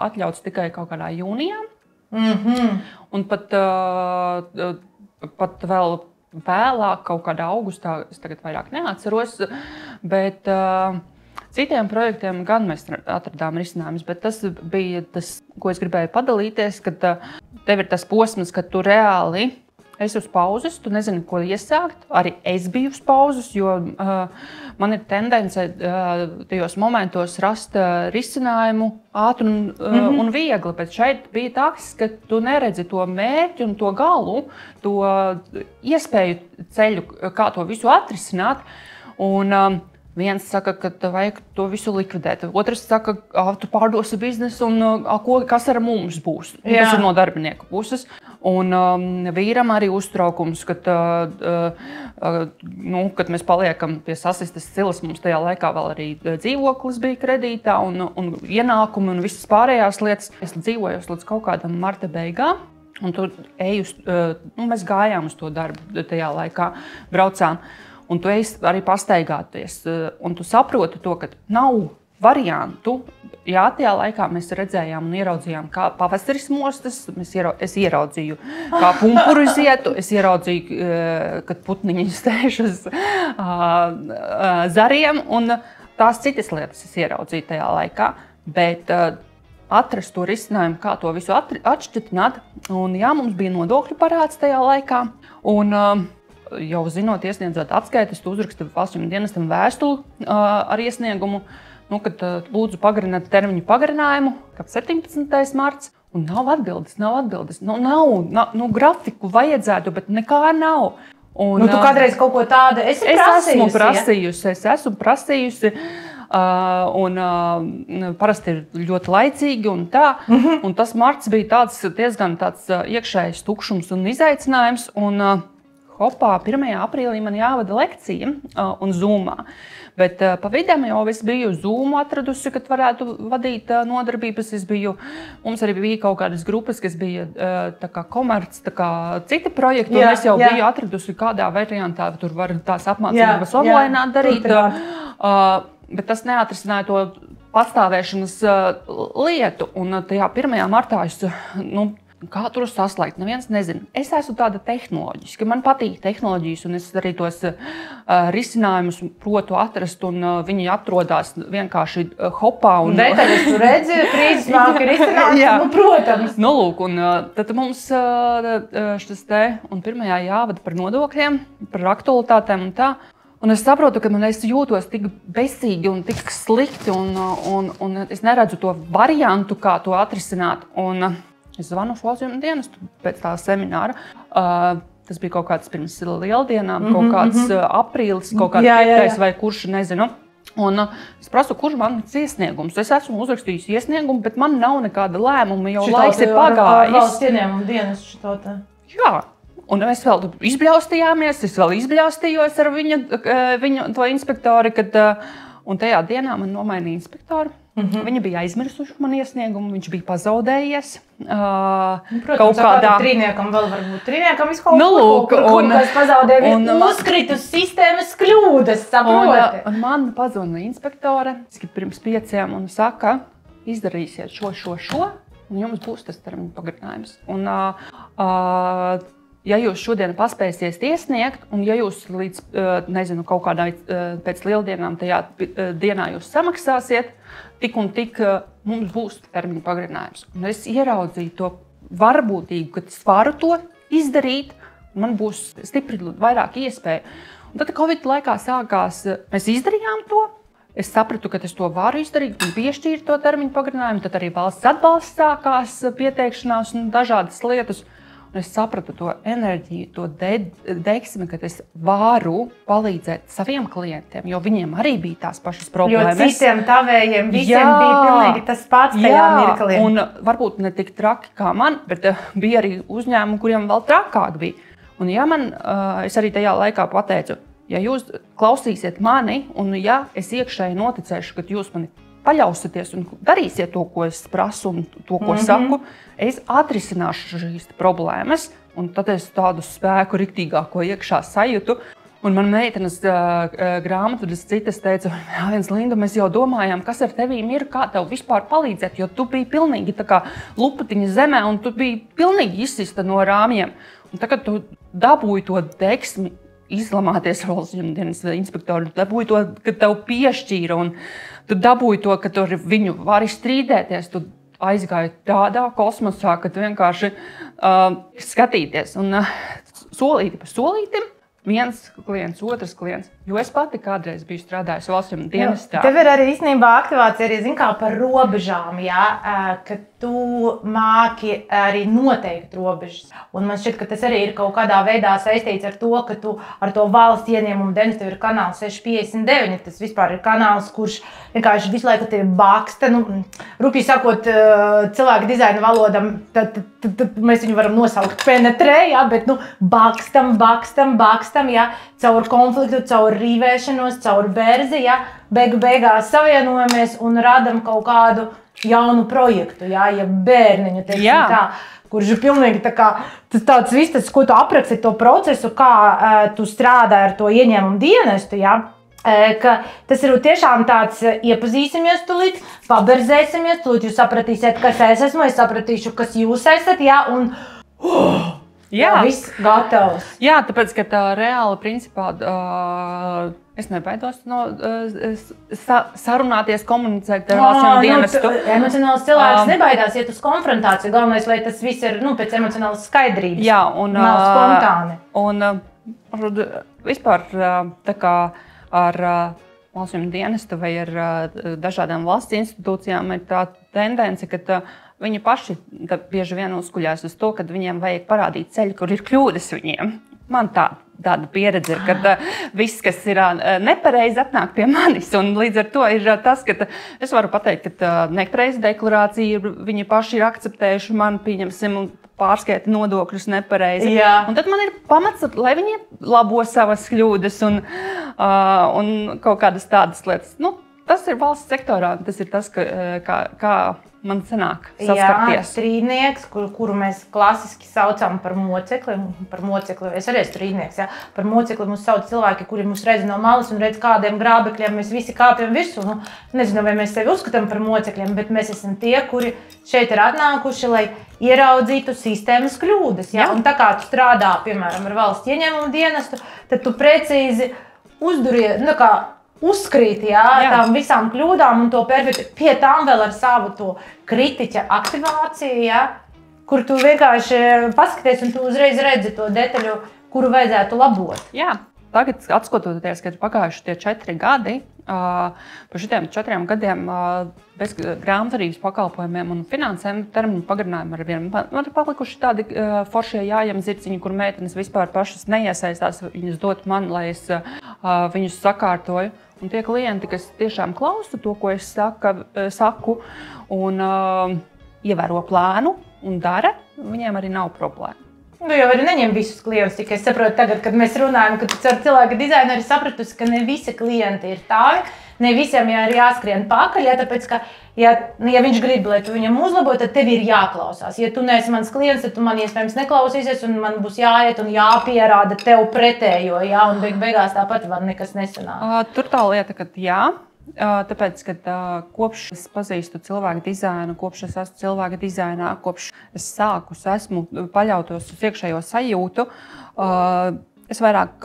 atļauts tikai kaut kādā jūnijā. Un pat vēl vēlāk, kaut kādā augustā, es tagad vairāk neatceros, bet citiem projektiem gan mēs atradām risinājumus, bet tas bija tas, ko es gribēju padalīties, kad tev ir tas posms, kad tu reāli esi uz pauzes, tu nezini, ko iesākt. Arī es biju uz pauzes, jo man ir tendence tajos momentos rast risinājumu ātri un viegli, bet šeit bija tāds, ka tu neredzi to mērķi un to galu, to iespēju ceļu, kā to visu atrisināt. Un viens saka, ka vajag to visu likvidēt. Otrs saka, tu pārdosi biznesu un kas ar mums būs. Tas ir no darbinieku puses. Un vīram arī uztraukums, kad mēs paliekam pie sasistas cilas, mums tajā laikā vēl arī dzīvoklis bija kredītā un ienākumi un visas pārējās lietas. Es dzīvoju līdz kaut kādam marta beigām. Un tur mēs gājām uz to darbu tajā laikā, braucām. Un tu ej arī pastaigāties, un tu saproti to, ka nav variantu. Jā, tajā laikā mēs redzējām un ieraudzījām, kā pavasaris mostas, es ieraudzīju, kā pumpuri zietu, es ieraudzīju, kad putniņi stēž uz zariem, un tās citas lietas es ieraudzīju tajā laikā. Bet atrast to risinājumu, kā to visu atšķitināt, un jā, mums bija nodokļu parāds tajā laikā, un jau zinot, iesniedzot atskaites, tu uzraksti valsts dienestam vēstuli ar iesniegumu, kad lūdzu pagarināt termiņu pagarinājumu, kā 17. marts, un nav atbildes. Grafiku vajadzētu, bet nekā nav. Un, tu kādreiz kaut ko tādu esi prasījusi? Es esmu prasījusi. Parasti ir ļoti laicīgi un tā. Un tas marts bija diezgan tāds iekšējs tukšums un izaicinājums. Un, hopā, 1. aprīlī man jāvada lekcija un Zoomā. Bet pa vidam jau es biju Zoomu atradusi, kad varētu vadīt nodarbības. Mums arī bija kaut kādas grupas, kas bija tā kā komerc, tā kā citi projekti. Un es jau biju atradusi, kādā variantā tur var tās apmācības online darīt. Bet tas neatrisināja to pastāvēšanas lietu. Un tajā 1. martā es, kā tur saslēgt? Neviens nezina. Es esmu tāda tehnoloģiska. Man patīk tehnoloģijas, un es arī tos risinājumus protu atrast, un viņi atrodas vienkārši hopā. Detaļas tu redzi, krīzes nāk risinājums, protams. Lūk, un tad mums šis te, un 1. jāvada par nodokļiem, par aktualitātēm un tā. Un es saprotu, ka es jūtos tik besīgi un tik slikti, un es neredzu to variantu, kā to atrisināt. Un es zvanu uz valsts dienestu pēc tā semināra. Tas bija kaut kāds pirms lieldienām, kaut kāds aprīlis, kaut kāds 5. vai kurš, nezinu. Un es prasu, kurš man ir iesniegums. Es esmu uzrakstījis iesniegumu, bet man nav nekāda lēmuma, jau laiks ir pagājis. Valsts ieņēmuma dienestu šito. Jā. Un mēs vēl izbļaustījāmies, es vēl izbļaustījos ar viņu to inspektori, un tajā dienā man nomainīja inspektoru. Viņa bija aizmirsuši man iesniegumu, viņš bija pazaudējies. Protams, kādā trīniekam vēl var būt. Trīniekam kaut kas pazaudēja, uzkrita uz sistēmas kļūdas, saproti. Un man pazvana inspektore, pirms 5 un saka, izdarīsiet šo, un jums būs tas termiņu pagarinājums. Un, ja jūs šodien paspēsiet iesniegt, un ja jūs līdz, kaut kādā pēc lieldienām tajā dienā jūs samaksāsiet, tik un tik mums būs termiņu pagarinājums. Un es ieraudzīju to varbūtību, ka es varu to izdarīt, man būs stipri vairāk iespēju. Un tad Covid laikā sākās, mēs izdarījām to. Es sapratu, ka es to varu izdarīt un piešķīru to termiņu pagarinājumu. Tad arī valsts atbalsts sākās, pieteikšanās un dažādas lietas. Un es sapratu to enerģiju, to deksmi, ka es varu palīdzēt saviem klientiem, jo viņiem arī bija tās pašas problēmas. Jo citiem tavējiem visiem bija pilnīgi tas pats tajā mirklī. Un varbūt ne tik traki kā man, bet bija arī uzņēmumi, kuriem vēl trakāk bija. Un ja es arī tajā laikā pateicu, ja jūs klausīsiet mani, un ja es iekšēji noticēšu, ka jūs mani paļausieties un darīsiet to, ko es prasu un to, ko saku, es atrisināšu šīs problēmas, un tad es tādu spēku riktīgāko iekšā sajūtu. Un man meitenes grāmatvedes citas teica, Linda, mēs jau domājām, kas ar tevīm ir, kā tev vispār palīdzēt, jo tu biji pilnīgi tā kā lupatiņa zemē, un tu biji pilnīgi izsista no rāmjiem. Un tagad tu dabūji to deksmi izlamāties valsts ģimenes inspektoru, dabūji to, ka tev piešķīra, un tu dabūji to, ka tu ar viņu vari strīdēties, tu aizgāji tādā kosmosā, ka tu vienkārši skatīties. Un solīti pa solītim, viens klients, otrs klients. Jo es pati kādreiz biju strādājusi valsts dienestā. Tev ir arī īstenībā aktivācija arī, zin kā, par robežām, jā, ka tu māki arī noteikt robežas. Un man šķiet, ka tas arī ir kaut kādā veidā saistīts ar to, ka tu ar to valsts ieņēmumu dienestu ir kanāls 659. Tas vispār ir kanāls, kurš vienkārši visu laiku te baksta. Rupji sakot, cilvēka dizaina valodam, tad mēs viņu varam nosaukt penetrē, jā, bet bakstam, jā, caur konfliktu, caur rīvēšanos, caur bērzi, ja beigās savienojamies un radam kaut kādu jaunu projektu, ja bērniņu, teiksim tā, kurš ir pilnīgi tā kā, tāds viss, tas, ko tu apraksti to procesu, kā tu strādā ar to ieņēmumu dienestu, ja, ka tas ir tiešām tāds iepazīsimies tulīt, paberzēsimies, tulīt jūs sapratīsiet, kas es esmu, es sapratīšu, kas jūs esat, ja, un viss gatavs. Jā, tāpēc, ka tā reāli principā es nebaidos sarunāties, komunicēt ar valsts dienestu. Emocionāls cilvēks nebaidās iet uz konfrontāciju. Galvenais, lai tas viss ir pēc emocionālas skaidrības. Jā, un nav spontāni. Un vispār tā kā ar valsts dienestu vai ar dažādām valsts institūcijām ir tā tendence, ka viņi paši bieži vien uzkuļās uz to, ka viņiem vajag parādīt ceļu, kur ir kļūdas viņiem. Man tāda pieredze ir, ka viss, kas ir nepareizi, atnāk pie manis. Un līdz ar to ir tas, ka es varu pateikt, ka nepareiza deklarācija viņi paši ir akceptējuši man, pieņemsim, pārskaita nodokļus nepareizi. Jā. Un tad man ir pamats, lai viņi labo savas kļūdas un kaut kādas tādas lietas. Tas ir valsts sektorā, tas ir tas, kā man sanāk saskarties. Jā, strīdnieks, kuru mēs klasiski saucam par mocekli. Es arī esmu strīdnieks, jā. Par mocekli mums sauc cilvēki, kuri mūs redz no malas un redz kādiem grābekļiem, mēs visi kāpjam virsū. Nezinu, vai mēs sevi uzskatām par mocekļiem, bet mēs esam tie, kuri šeit ir atnākuši, lai ieraudzītu sistēmas kļūdas. Jā? Un tā kā tu strādā, piemēram, ar valsts ieņēmumu dienestu, tad tu precīzi uzkrīt tām visām kļūdām un to perfekti. Pie tām vēl ar savu to kritiķa aktivāciju, kur tu vienkārši paskaties un tu uzreiz redzi to detaļu, kuru vajadzētu labot. Jā, tagad atskatoties, kad pagājuši tie 4 gadi, par šitiem 4 gadiem bez grāmatvedības pakalpojumiem un finansēm termiņu pagarinājumu ar vienu. Man ir palikuši tādi foršie jājam zirciņi, kur meitenes vispār pašas neiesaistās, viņas dot man, lai es viņus sakārtoju. Un tie klienti, kas tiešām klausa to, ko es saku, un ievēro plānu un dara, viņiem arī nav problēma. Jau arī neņem visus klientus, tikai es saprotu tagad, kad mēs runājam, ka tu ar cilvēka dizainu arī sapratusi, ka ne visi klienti ir tāvi, ne visiem ir jāskrien pakaļ, tāpēc, ka, ja viņš grib, lai tu viņam uzlabo, tad tev ir jāklausās. Ja tu neesi mans klients, tad tu man iespējams neklausīsies, un man būs jāiet un jāpierāda tev pretējo, un beigās tāpat var nekas nesanāk. Tur tā lieta, ka jā. Tāpēc, kad kopš es pazīstu cilvēku dizainu, kopš es esmu cilvēka dizainā, kopš es esmu paļautos uz iekšējo sajūtu, es vairāk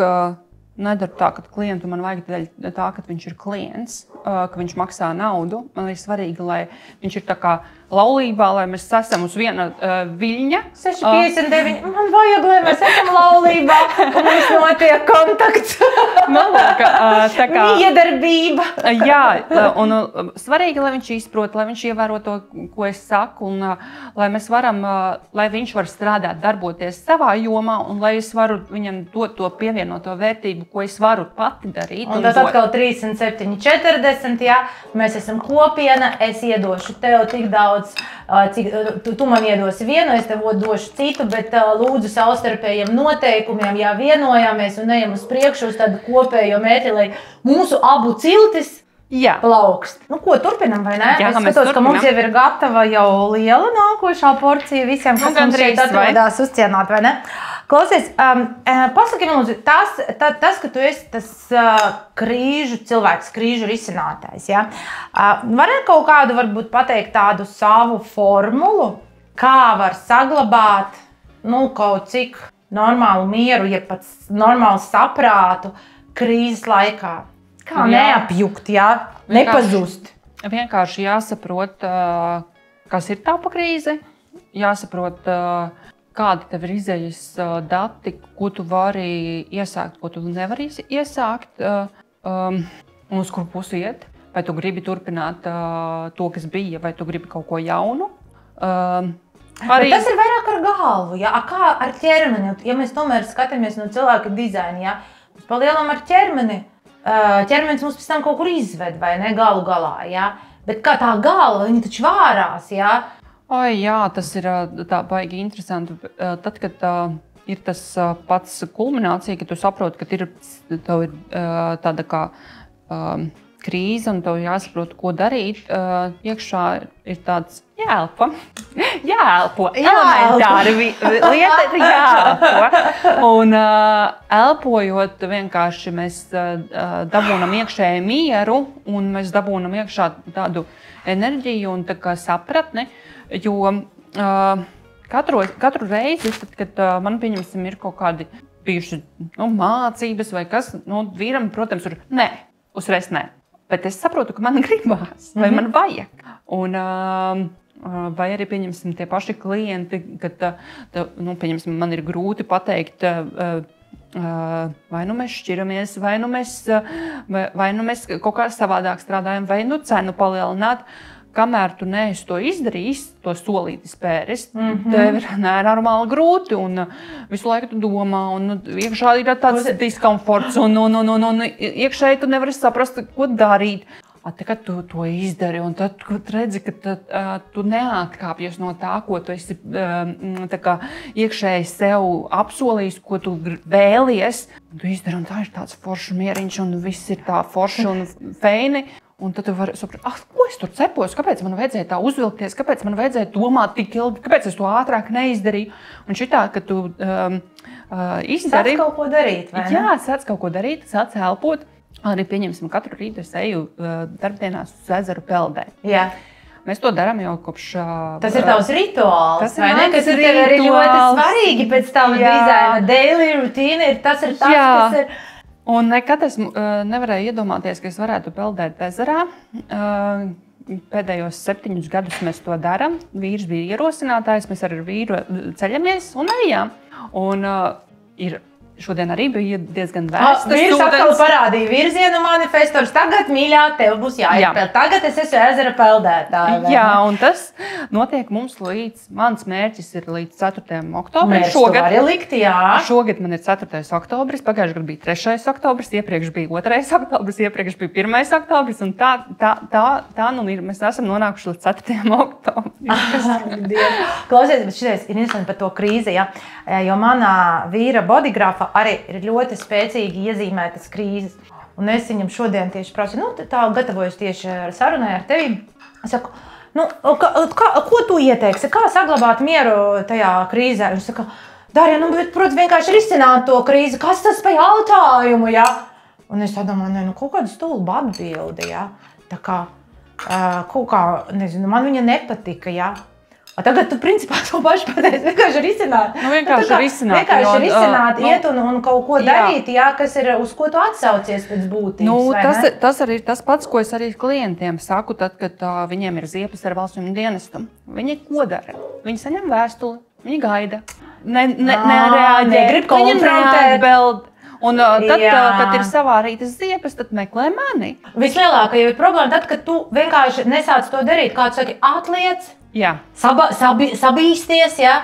nedaru tā, ka klientu man vajag tā, ka viņš ir klients, ka viņš maksā naudu. Man ir svarīgi, lai viņš ir tā kā laulībā, lai mēs esam uz viena viļņa. 6,59. Man vajag, lai mēs esam laulībā, un mums notiek kontakts. Tā kā iedarbība. Jā, un svarīgi, lai viņš izprot, lai viņš ievēro to, ko es saku, un lai mēs varam, lai viņš var strādāt, darboties savā jomā, un lai es varu viņam dot to pievienoto vērtību, ko es varu pati darīt. Un tas atkal 37,40, jā. Mēs esam kopiena, es iedošu tev tik daudz atsauc, cik tu man iedosi vienu, es tev došu citu, bet lūdzu savstarpējiem noteikumiem, ja vienojāmies un ejam uz priekšu uz tādu kopējo mērķi, lai mūsu abu ciltis plaukst. Nu, ko, turpinam, vai ne? Jā, es skatos, ka mums jau ir gatava jau liela nākošā porcija visiem, kas mums šeit atrodās uzcienāt, vai ne? Klausies, pasaki man, lūdzu, tas, ka tu esi tas krīžu cilvēks, krīžu risinātājs, ja? Varētu kaut kādu, varbūt, pateikt tādu savu formulu, kā var saglabāt, kaut cik normālu mieru, ja pats normālu saprātu krīzes laikā? Kā neapjukt, nepazust? Vienkārši jāsaprot, kas ir tā pa krīze, jāsaprot, kādi tev ir izējas dati, ko tu vari iesākt, ko tu nevari iesākt, un uz kuru pusi iet. Vai tu gribi turpināt to, kas bija, vai tu gribi kaut ko jaunu. Bet tas ir vairāk ar galvu, kā ar ķermeni. Ja mēs tomēr skatāmies no cilvēka dizaina, mums palielam ar ķermeni. Ķermenis mums pēc tam kaut kur izved, vai ne, galu galā, Bet kā tā galva, viņa taču vārās, Jā, tas ir tā baigi interesanti. Tad, kad ir tas pats kulminācija, ka tu saproti, ka tev ir tāda kā krīze un tev jāsaprot, ko darīt, iekšā ir tāds jāelpo, elementāri lieta ir jāelpo. Un elpojot vienkārši mēs dabūnam iekšēju mieru un mēs dabūnam iekšā tādu enerģiju un tā kā sapratni. Jo katru reizi, kad man, pieņemsim, ir kaut kādi bijuši mācības vai kas, vīram, protams, uzreiz nē. Bet es saprotu, ka man gribās vai man vajag. Un, vai arī, pieņemsim, tie paši klienti, kad, pieņemsim, man ir grūti pateikt, vai nu mēs šķiramies, vai nu mēs kaut kā savādāk strādājam, vai cenu palielināt. Kamēr tu neesi to izdarījis, to solīti spēris, tev ir nenormāli grūti un visu laiku tu domā un iekšā ir tāds diskomforts un iekšēji tu nevari saprast, ko darīt. Kad tu to izdari un tad redzi, ka tu neatkāpjies no tā, ko tu esi iekšēji sev apsolījis, ko tu vēlies. Tu izdari un tā ir tāds foršs mieriņš un viss ir tā forši un feini. Un tad tu vari saprast, ko es tur cepos, kāpēc man vajadzēja tā uzvilkties, kāpēc man vajadzēja domāt tik ilgi, kāpēc es to ātrāk neizdarīju. Un šitā, ka tu izdari... Sāc kaut ko darīt, vai ne? Jā, sāc kaut ko darīt, sāc elpot. Arī, pieņemsim, katru rītu es eju darbdienās uz ezeru peldēt. Jā. Mēs to darām jau kopš... Tas ir tavs rituāls, vai ne? Kas ir tev arī ļoti svarīgi pēc tava dizaina. Daily routine ir tas, kas ir... Un nekad es nevarēju iedomāties, ka es varētu peldēt ezerā. Pēdējos 7 gadus mēs to darām. Vīrs bija ierosinātājs, mēs ar vīru ceļamies un ejām. Un šodien arī bija diezgan vērsts. Vīrs atkal parādīja virzienu manifestors. Tagad, mīļā, tev būs jāizpeld. Tagad es esmu ezera peldētāja. Jā, un tas notiek mums mans mērķis ir līdz 4. oktobrim. Mērķis tu vari likt, jā. Šogad man ir 4. oktobris, pagājušajā gadā bija 3. oktobris, iepriekš bija 2. oktobris, iepriekš bija 1. oktobris, un tā nu ir. Mēs esam nonākuši līdz 4. oktobrim. Klausies, bet šitais ir interesanti par to krīzi, ja? Jo manā vīra bodygrafa arī ir ļoti spēcīgi iezīmētas krīzes. Un es viņam šodien tieši prasu, tā gatavojos tieši sarunai ar tevi. Es saku, ko tu ieteiksi? Kā saglabāt mieru tajā krīzē? Viņš saka, Darja, bet, protams, vienkārši risināt to krīzi. Kas tas pa jautājumu, ja? Un es domāju, kaut kādu stulbu atbildi, ja? Tā kā, kaut kā, nezinu, man viņa nepatika, ja? Tagad tu, principā, to pašu pateici, vienkārši risināt. Vienkārši risināt. Vienkārši risināt, iet un kaut ko darīt, kas ir, uz ko tu atsaucies pēc būtības. Tas arī ir tas pats, ko es arī klientiem saku, tad, kad viņiem ir ziepes ar valsts dienestu. Viņi ko dara? Viņi saņem vēstuli, viņi gaida, nereaģē, negrib konfrontēt. Un tad, kad ir savārītas ziepes, tad meklē mani. Vislielākā jau ir problēma tad, kad tu vienkārši nesāc to darīt. Kā tu saki, atliec, sabīsties, ja?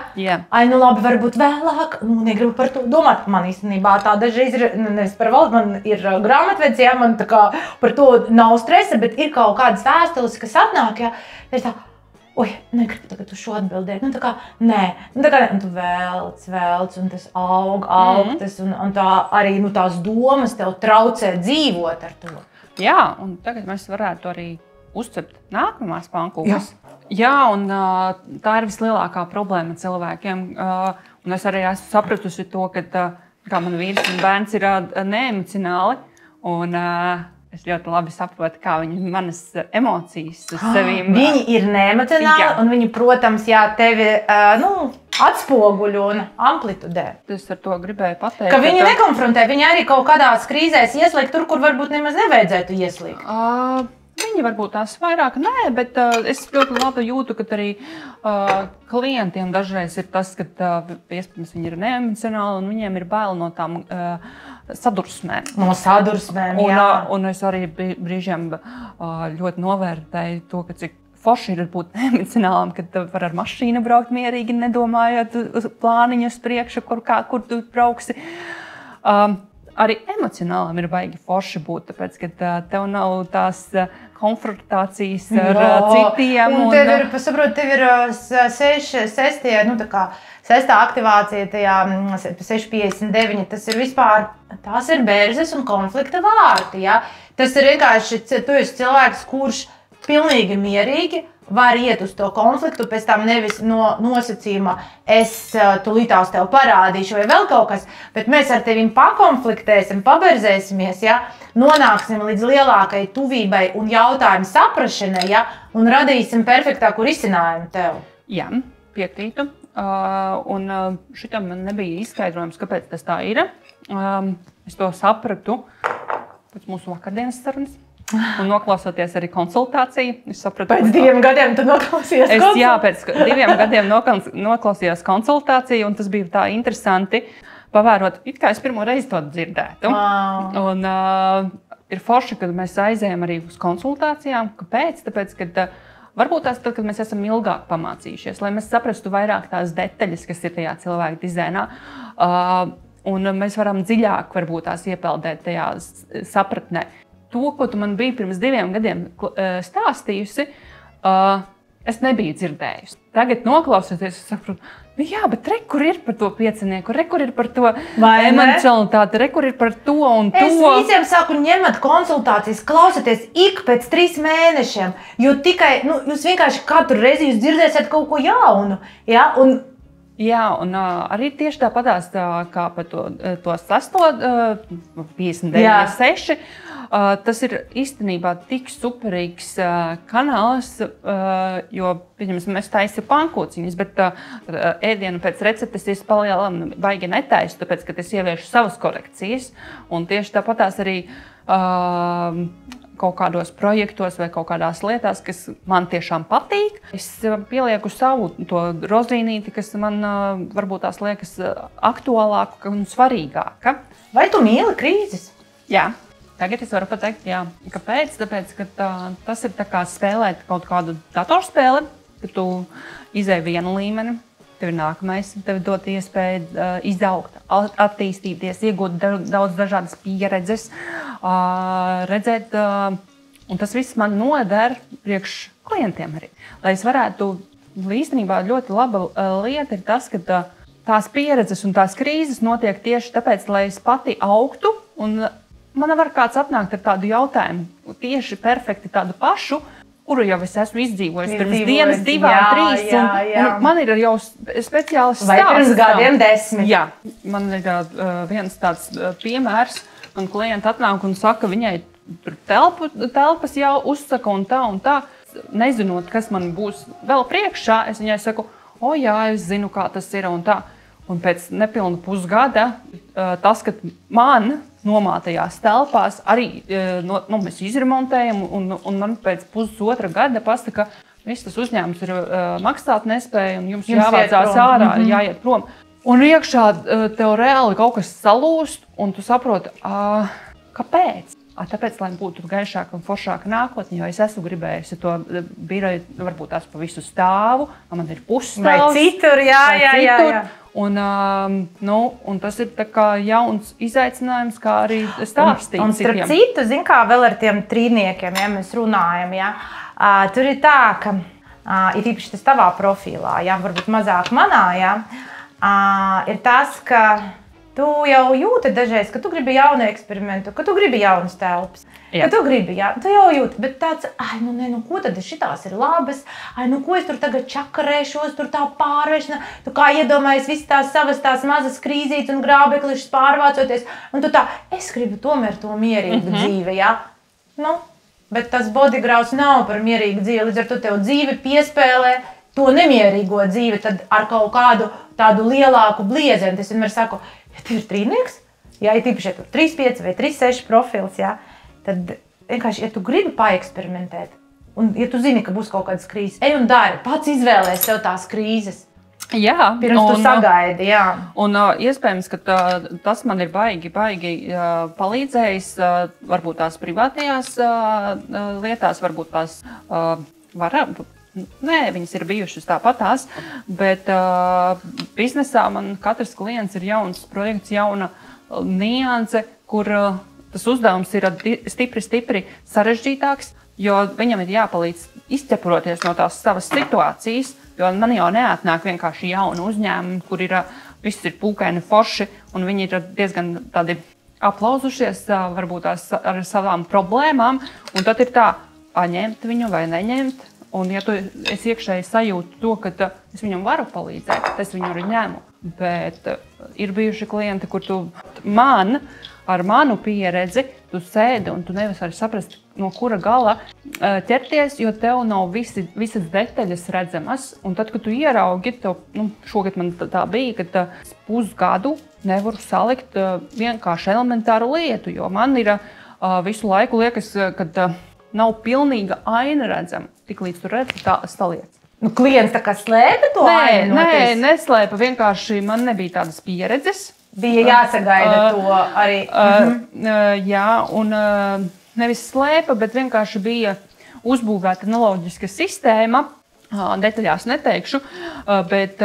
Ai, labi, varbūt vēlāk, negribu par to domāt. Man īstenībā tā dažreiz ir, nevis par valsts, man ir grāmatvedis, ja? Man tā kā par to nav stresa, bet ir kaut kādas vēstules, kas atnāk, ja? Ir tā, oi, negribu tagad uz šo atbildēt. Nu, tā kā, nē, un tu velc, un tas aug, tas, un tā arī tās domas tev traucē dzīvot ar to. Jā, un tagad mēs varētu arī uzcert nākamās pankūkas. Jā, un tā ir vislielākā problēma cilvēkiem. Un es arī esmu sapratusi to, ka kā man vīrs un bērns ir neemocionāli. Un es ļoti labi saprotu, kā viņi manas emocijas uz sevīm. Viņi ir neemocionāli, un viņi, protams, tevi atspoguļo un amplitudē. Es ar to gribēju pateikt. Ka viņi nekonfrontē, viņi arī kaut kādās krīzēs ieslīg tur, kur varbūt nemaz nevajadzētu ieslīgt. Viņi varbūt tās vairāk nē, bet es ļoti labi jūtu, ka arī klientiem dažreiz ir tas, ka iespējams viņi ir neemocionāli un viņiem ir bail no tām sadursmēm. No sadursmēm, jā. Un es arī brīžiem ļoti novērtēju to, ka cik forši ir būt neemocionālam, kad var ar mašīnu braukt mierīgi, nedomājot plāniņu uz priekšu, kur tu brauksi. Arī emocionālam ir baigi forši būt, tāpēc, ka tev nav tās konfrontācijas ar citiem. Un tev ir, tev ir sestā aktivācija, tajā 6,59, tas ir vispār, tās ir bērzes un konflikta vārti, ja? Tas ir vienkārši, tu esi cilvēks, kurš pilnīgi mierīgi var iet uz to konfliktu, pēc tam nevis no nosacījuma es tulītās tev parādīšu vai vēl kaut kas, bet mēs ar tevim pakonfliktēsim, paberzēsimies, ja? Nonāksim līdz lielākai tuvībai un jautājumu saprašanai, ja? Un radīsim perfektāku risinājumu tev. Jā, piekrītu. Un šitam man nebija izskaidrojums, kāpēc tas tā ir. Es to sapratu pēc mūsu vakardienas sarunas. Un noklausoties arī konsultāciju, es sapratu, pēc 2 gadiem tu noklausījies konsultāciju? Jā, pēc 2 gadiem noklausījos konsultāciju, un tas bija tā interesanti pavērot, it kā es pirmo reizi to dzirdētu. Wow. Un ir forši, kad mēs aizējam arī uz konsultācijām. Kāpēc? Tāpēc, ka varbūt tās tad, kad mēs esam ilgāk pamācījušies, lai mēs saprastu vairāk tās detaļas, kas ir tajā cilvēka dizainā. Un mēs varam dziļāk varbūt tās iepeldēt tajā sapratnē. To, ko tu man biji pirms 2 gadiem stāstījusi, es nebiju dzirdējusi. Tagad noklausoties, es saprotu, jā, bet kur ir par to piecinieku, kur ir par to emocionalitāti, kur ir par to un to. Es visiem saku, ņemat konsultācijas, klausieties ik pēc 3 mēnešiem, jo tikai, jūs vienkārši katru reizi jūs dzirdēsiet kaut ko jaunu, ja? Jā, un arī tieši tāpatās kā par to 59,6. Tas ir īstenībā tik superīgs kanāls, jo, pieņemsim, es taisu pankūciņas, bet ēdienu pēc receptes es palielam baigi netaisu, tāpēc, ka es ieviešu savas korekcijas. Un tieši tāpatās arī kaut kādos projektos vai kaut kādās lietās, kas man tiešām patīk. Es pielieku savu to rozīnīti, kas man varbūt tās liekas aktuālāka un svarīgāka. Vai tu mīli krīzes? Jā. Tagad es varu pateikt, jā. Kāpēc? Tāpēc, ka tas ir tā kā spēlēt kaut kādu datorspēli, ka tu izēj vienu līmeni, tev ir nākamais, tev dot iespēju izaugt, attīstīties, iegūt daudz dažādas pieredzes, redzēt, un tas viss man noder priekš klientiem arī. Lai es varētu, īstenībā ļoti laba lieta ir tas, ka tās pieredzes un tās krīzes notiek tieši tāpēc, lai es pati augtu un man var kāds atnākt ar tādu jautājumu, tieši perfekti tādu pašu, kuru jau es esmu izdzīvojis pirms dienas, 2, 3, un man ir jau speciāls stāsts. Vai pirms gadiem 10. Jā, man ir viens tāds piemērs, man klienti atnāk un saka, viņai tur telpas jau uzsaka un tā. Nezinot, kas man būs vēl priekšā, es viņai saku, jā, es zinu, kā tas ir un tā. Un pēc nepilna pusgada tas, ka man nomātajās telpās arī mēs izremontējam, un man pēc 1,5 gada pasaka, ka viss tas uzņēmums ir maksāt nespēja, un jums jāvācās ārā, jāiet prom. Un iekšā tev reāli kaut kas salūst, un tu saproti, kāpēc? Tāpēc, lai būtu gaišāka un foršāka nākotne, jo es esmu gribējusi to biroju, varbūt tās pa visu stāvu, man ir pusstāvs. Vai citur, jā. Un tas ir tā kā jauns izaicinājums, kā arī stāstīt. Un starp citu, zin kā vēl ar tiem trīniekiem, ja mēs runājam, ja, tur ir tā, ka ir īpaši tas tavā profilā, jā, varbūt mazāk manā, jā, ir tas, ka tu jau jūti dažreiz, ka tu gribi jaunu eksperimentu, ka tu gribi jaunas telpas. Ka tu gribi, jā, tu jau jūti, bet tāds, ko tad šitās ir labas, ko es tur tagad čakarēšos, tur tā pārvēršana, tu kā iedomājies visas tās savas tās mazas krīzītes un grābeklišas pārvācoties, un tu tā, es gribu tomēr to mierīgu dzīvi, jā. Bet tas bodygraus nav par mierīgu dzīvi, līdz ar to tev dzīve piespēlē to nemierīgo dzīvi, tad ar kaut kādu tādu lielāku bliezienu. Es vienmēr saku, ja tev ir trīnieks, ja tīpaši, ja tur 3,5 vai 3,6 profils, jā, tad vienkārši, ja tu gribi paeksperimentēt, un ja tu zini, ka būs kaut kādas krīzes, ej un dari, pats izvēlēs sev tās krīzes. Jā, pirms tu sagaidi, jā. Un iespējams, ka tas man ir baigi palīdzējis, varbūt tās privātajās lietās, varbūt tās viņas ir bijušas tāpatās, bet biznesā man katrs klients ir jauns projekts, jauna nianse, kur tas uzdevums ir stipri sarežģītāks, jo viņam ir jāpalīdz izķeproties no tās savas situācijas, jo man jau neatnāk vienkārši jauna uzņēmuma, kur viss ir pūkaini forši, un viņi ir diezgan tādi aplauzušies, varbūt ar savām problēmām, un tad ir tā, ņemt viņu vai neņemt, un ja es iekšēji sajūtu to, ka es viņam varu palīdzēt, tad es viņu arī ņemu, bet ir bijuši klienti, kur ar manu pieredzi, tu sēdi un tu nevis vari saprast, no kura gala ķerties, jo tev nav visas detaļas redzamas. Un tad, kad tu ieraugi, šogad man tā bija, ka pusgadu nevaru salikt vienkārši elementāru lietu, jo man ir visu laiku liekas, ka nav pilnīga aina redzama, tik līdz tu redzi tā saliec. Klients tā kā slēpa to ainu? Nē, neslēpa, vienkārši man nebija tādas pieredzes. Bija jāsagaida to arī. Jā, un nevis slēpa, bet vienkārši bija uzbūvēta neloģiska sistēma. Detaļās neteikšu, bet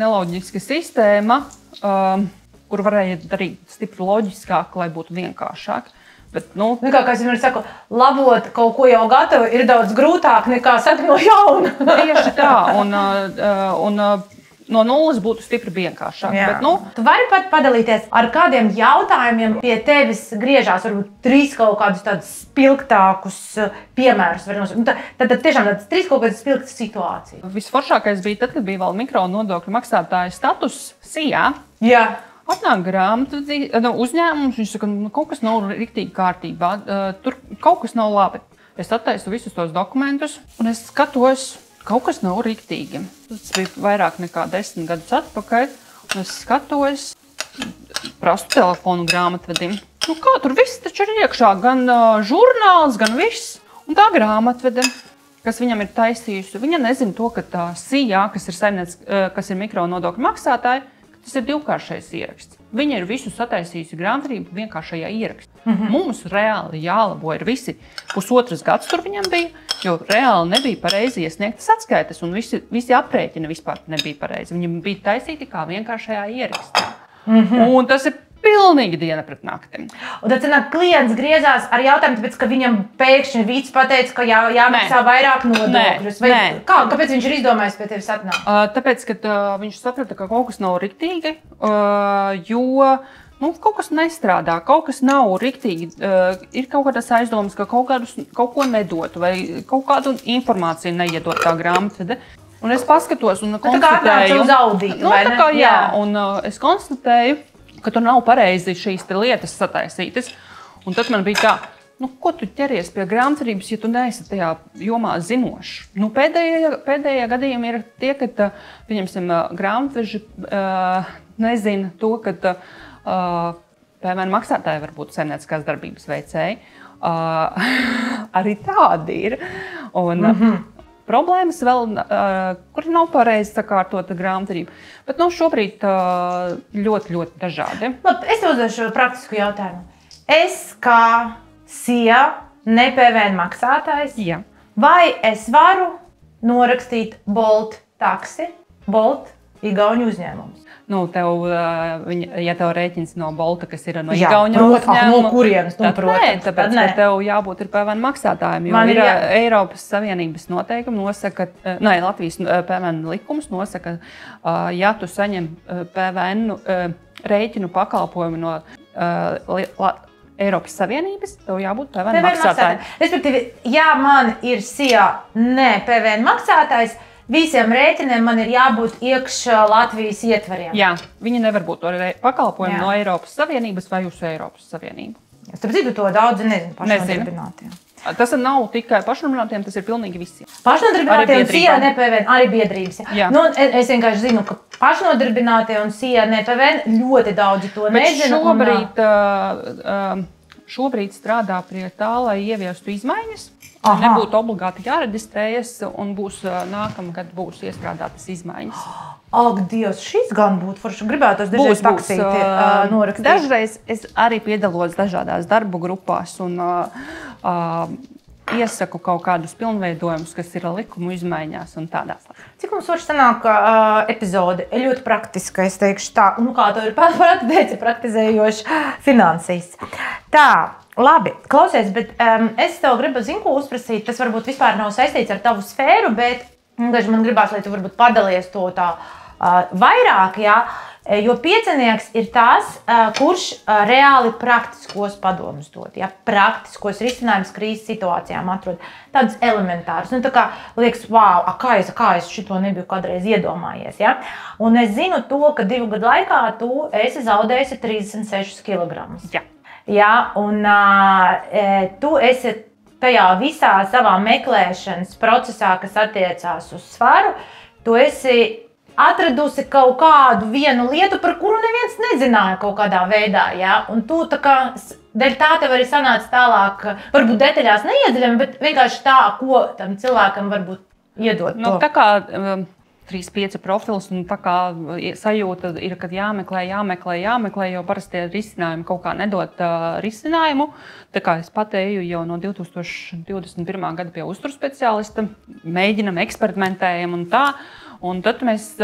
neloģiska sistēma, kur varēja darīt stipri loģiskāk, lai būtu vienkāršāk. Bet, kā es vienmēr saku, labot kaut ko jau gatavu ir daudz grūtāk nekā sakt no jauna. Tieši tā, un no nulles būtu stipri vienkāršāk. Bet, Tu vari pat padalīties ar kādiem jautājumiem pie tevis griežās, varbūt 3 kaut kādus tādus spilgtākus piemērus. Tad tiešām tāds 3 kaut kādas spilgtas situācijas. Visforšākais bija tad, kad bija vēl mikronodokļu maksātāja status SIA. Jā. Atnāk grāmatvedi, uzņēmums, viņš saka, kaut kas nav riktīgi kārtībā, tur kaut kas nav labi. Es attaisu visus tos dokumentus un es skatos, kaut kas nav riktīgi. Tas bija vairāk nekā 10 gadus atpakaļ, un es skatos, prasu telefonu grāmatvedim. Kā tur viss taču ir iekšā, gan žurnāls, gan viss. Un tā grāmatvede, kas viņam ir taisījusi, viņa nezina to, ka tā SIA, kas ir mikronodokļu maksātāji, tas ir divkāršais ieraksts. Viņa ir visu sataisījusi grāmatvedību vienkāršajā ierakstā. Mums reāli jālabo ir visi 1,5 gads tur viņam bija, jo reāli nebija pareizi iesniegtas atskaites un visi aprēķini vispār nebija pareizi. Viņam bija taisīti kā vienkāršajā ierakstā. Un tas ir pilnīgi diena pret nakti. Un tad klients griezās ar jautājumu, tāpēc, ka viņam pēkšņi vīts pateica, ka jāmaksā vairāk nodokļus. Kāpēc viņš ir izdomājis pie tevis atnākt? Tāpēc, ka viņš saprata, ka kaut kas nav riktīgi, jo kaut kas nestrādā, kaut kas nav riktīgi. Ir kaut kādas aizdomas, ka kaut ko nedotu vai kaut kādu informāciju neiedot tā grāmatvede. Un es paskatos un konstatēju. Tā kā atnāca uz audītu, vai ne? Jā, un es konstatēju, ka tur nav pareizi šīs lietas sataisītas. Un tad man bija tā, ko tu ķeries pie grāmatvedības, ja tu neesi tajā jomā zinošs? Pēdējā gadījumā ir tie, ka, pieņemsim, grāmatveži nezina to, ka, piemēram, maksātāji var būt saimnieciskās darbības veicēji. Arī tādi ir. Un, problēmas vēl, kur nav pareizi sakārtota grāmatvedība. Bet šobrīd ļoti, ļoti dažādi. Es uzdošu praktisku jautājumu. Es kā SIA, ne PVN maksātājs, vai es varu norakstīt Bolt taksi, Bolt Igauņu uzņēmums. Nu, ja tev rēķins no Bolta, kas ir no Igauņu uzņēmuma, no kurienes? Protams, tāpēc, ka tev jābūt ir PVN maksātājiem, jo ir Eiropas Savienības noteikumi nosaka, Latvijas PVN likums nosaka, ja tu saņem PVN rēķinu pakalpojumu no Eiropas Savienības, tev jābūt PVN maksātājiem. Respektīvi, ja man ir SIA PVN maksātājs, visiem rēķiniem man ir jābūt iekš Latvijas ietvariem. Jā, viņi nevar būt pakalpojumi no Eiropas Savienības vai uz Eiropas Savienību. Starp citu, to daudzi nezinu pašnodarbinātiem. Tas nav tikai pašnodarbinātiem, tas ir pilnīgi visiem. Pašnodarbinātie un SIA PVN, arī biedrības. Nu, es vienkārši zinu, ka pašnodarbinātie un SIA PVN ļoti daudzi to nezinu. Šobrīd strādā pie tā, lai ieviestu izmaiņas. Nebūtu obligāti jāreģistrējas un nākamgad būs iestrādātas izmaiņas. Ak, Dievs, šis gan būtu forši. Gribētos dažreiz taksīti norakstīt. Dažreiz es arī piedalos dažādās darbu grupās un iesaku kaut kādus pilnveidojumus, kas ir likumu izmaiņās un tādās. Cik mums var sanāk epizode? Ļoti praktiska, es teikšu tā. Nu, kā to ir teica praktizējoši finansists. Tā. Labi, klausies, bet es tev gribu ko uzprasīt. Tas varbūt vispār nav saistīts ar tavu sfēru, bet man gribās, lai tu varbūt padalies to tā vairāk, jā? Jo piecinieks ir tas, kurš reāli praktiskos padomus dod, ja? Praktiskos risinājumus krīzes situācijām atrod. Tādus elementārus. Nu, tā kā liekas, wow, kā es šito nebiju kādreiz iedomājies. Ja? Un es zinu to, ka 2 gadu laikā tu esi zaudējusi 36 kilogramus. Jā. Ja, un tu esi tajā visā savā meklēšanas procesā, kas attiecās uz svaru, tu esi atradusi kaut kādu vienu lietu, par kuru neviens nezināja kaut kādā veidā. Ja? Un tu dēļ tā tev arī sanāca tālāk, varbūt detaļās neiedziļami, bet vienkārši tā, ko tam cilvēkam varbūt iedot. Nu, tā kā 3-5 profils, un tā kā sajūta ir, kad jāmeklē, jo parasti risinājumi kaut kā nedod risinājumu. Tā kā es pat eju jau no 2021. gada pie uzturu speciālista, mēģinam, eksperimentējam un tā. Un tad mēs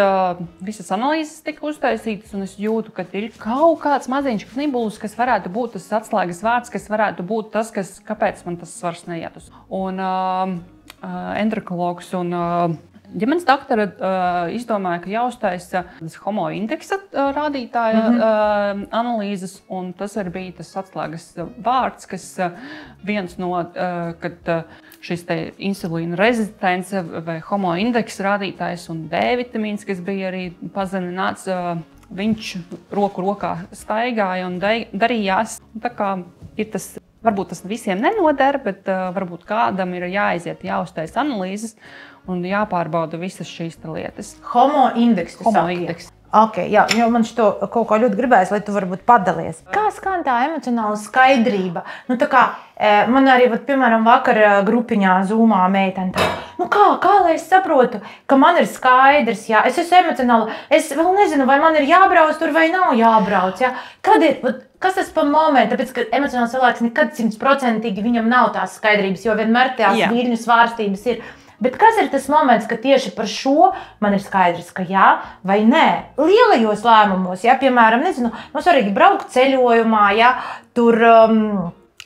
visas analīzes tika uztaisītas, un es jūtu, ka ir kaut kāds maziņš knibulis, kas varētu būt tas atslēgas vārds, kas varētu būt tas, kāpēc man tas svars neiet uz. Un endokrinologs un ģimenes doktora izdomāja, ka jāuztaisa homo indeksa rādītāja analīzes, un tas arī bija tas atslēgas vārds, kas viens no, kad šis te insulīna rezistence vai homo indeksa rādītājs un D vitamīns, kas bija arī pazemināts, viņš roku rokā staigāja un darījās. Tā kā ir tas, varbūt tas visiem nenodara, bet varbūt kādam ir jāaiziet, jāuztaisa analīzes un jāpārbauda visas šīs lietas. Homo indeks. Homo indeks. Okay, jā, jo man šito kaut kā ļoti gribēs, lai tu varbūt padalies. Kā skan tā emocionāla skaidrība? Nu, tā kā, man arī, piemēram, vakar grupiņā Zoomā meitene tā, nu kā lai es saprotu, ka man ir skaidrs, jā, es esmu emocionāla, es vēl nezinu, vai man ir jābrauc tur vai nav jābrauc, jā. Kad ir, kas tas pa momentu, tāpēc, ka emocionāls cilvēks nekad 100% viņam nav tās skaidrības, jo vienmēr tās viļņu svārstības ir. Bet kas ir tas moments, ka tieši par šo man ir skaidrs, ka jā vai nē? Lielajos lēmumos, ja, piemēram, nezinu, svarīgi braukt ceļojumā, ja, tur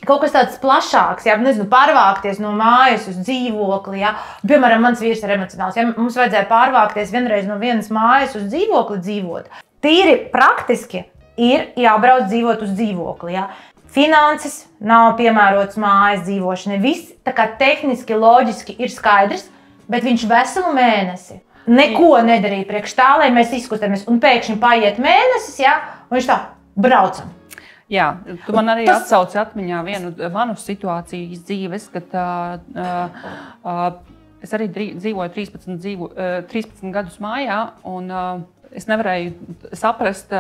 kaut kas tāds plašāks, ja, nezinu, pārvākties no mājas uz dzīvokli, ja. Piemēram, mans vīrs ir emocionāls, ja, mums vajadzēja pārvākties vienreiz no vienas mājas uz dzīvokli dzīvot. Tīri praktiski ir jābrauc dzīvot uz dzīvokli, ja. Finanses nav piemērots mājas dzīvošanai. Viss tā kā tehniski, loģiski ir skaidrs, bet viņš veselu mēnesi neko nedarīja priekš tā, lai mēs izkustamies. Un pēkšņi paiet mēnesis, ja, un viņš tā, braucam. Jā, tu man arī atsauci atmiņā vienu manu situāciju iz dzīves, kad es arī dzīvoju 13 gadus mājā, un es nevarēju saprast,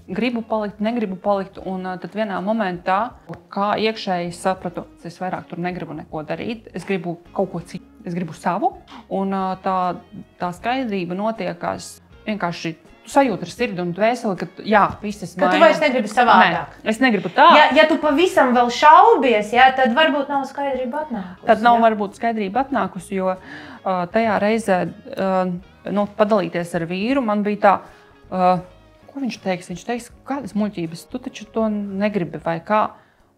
gribu palikt, negribu palikt, un tad vienā momentā, kā iekšēji sapratu, es vairāk tur negribu neko darīt, es gribu kaut ko citu, es gribu savu, un tā skaidrība notiekās vienkārši sajūta ar sirdi un dvēseli, ka jā, visas maina. Ka tu vairs negribi savādāk. Nē, es negribu tā. Ja tu pavisam vēl šaubies, jā, tad varbūt nav skaidrība atnākusi. Tad nav varbūt skaidrība atnākusi, jo tajā reizē padalīties ar vīru, man bija tā, ko viņš teiks? Viņš teiks, kādas muļķības, tu taču to negribi vai kā.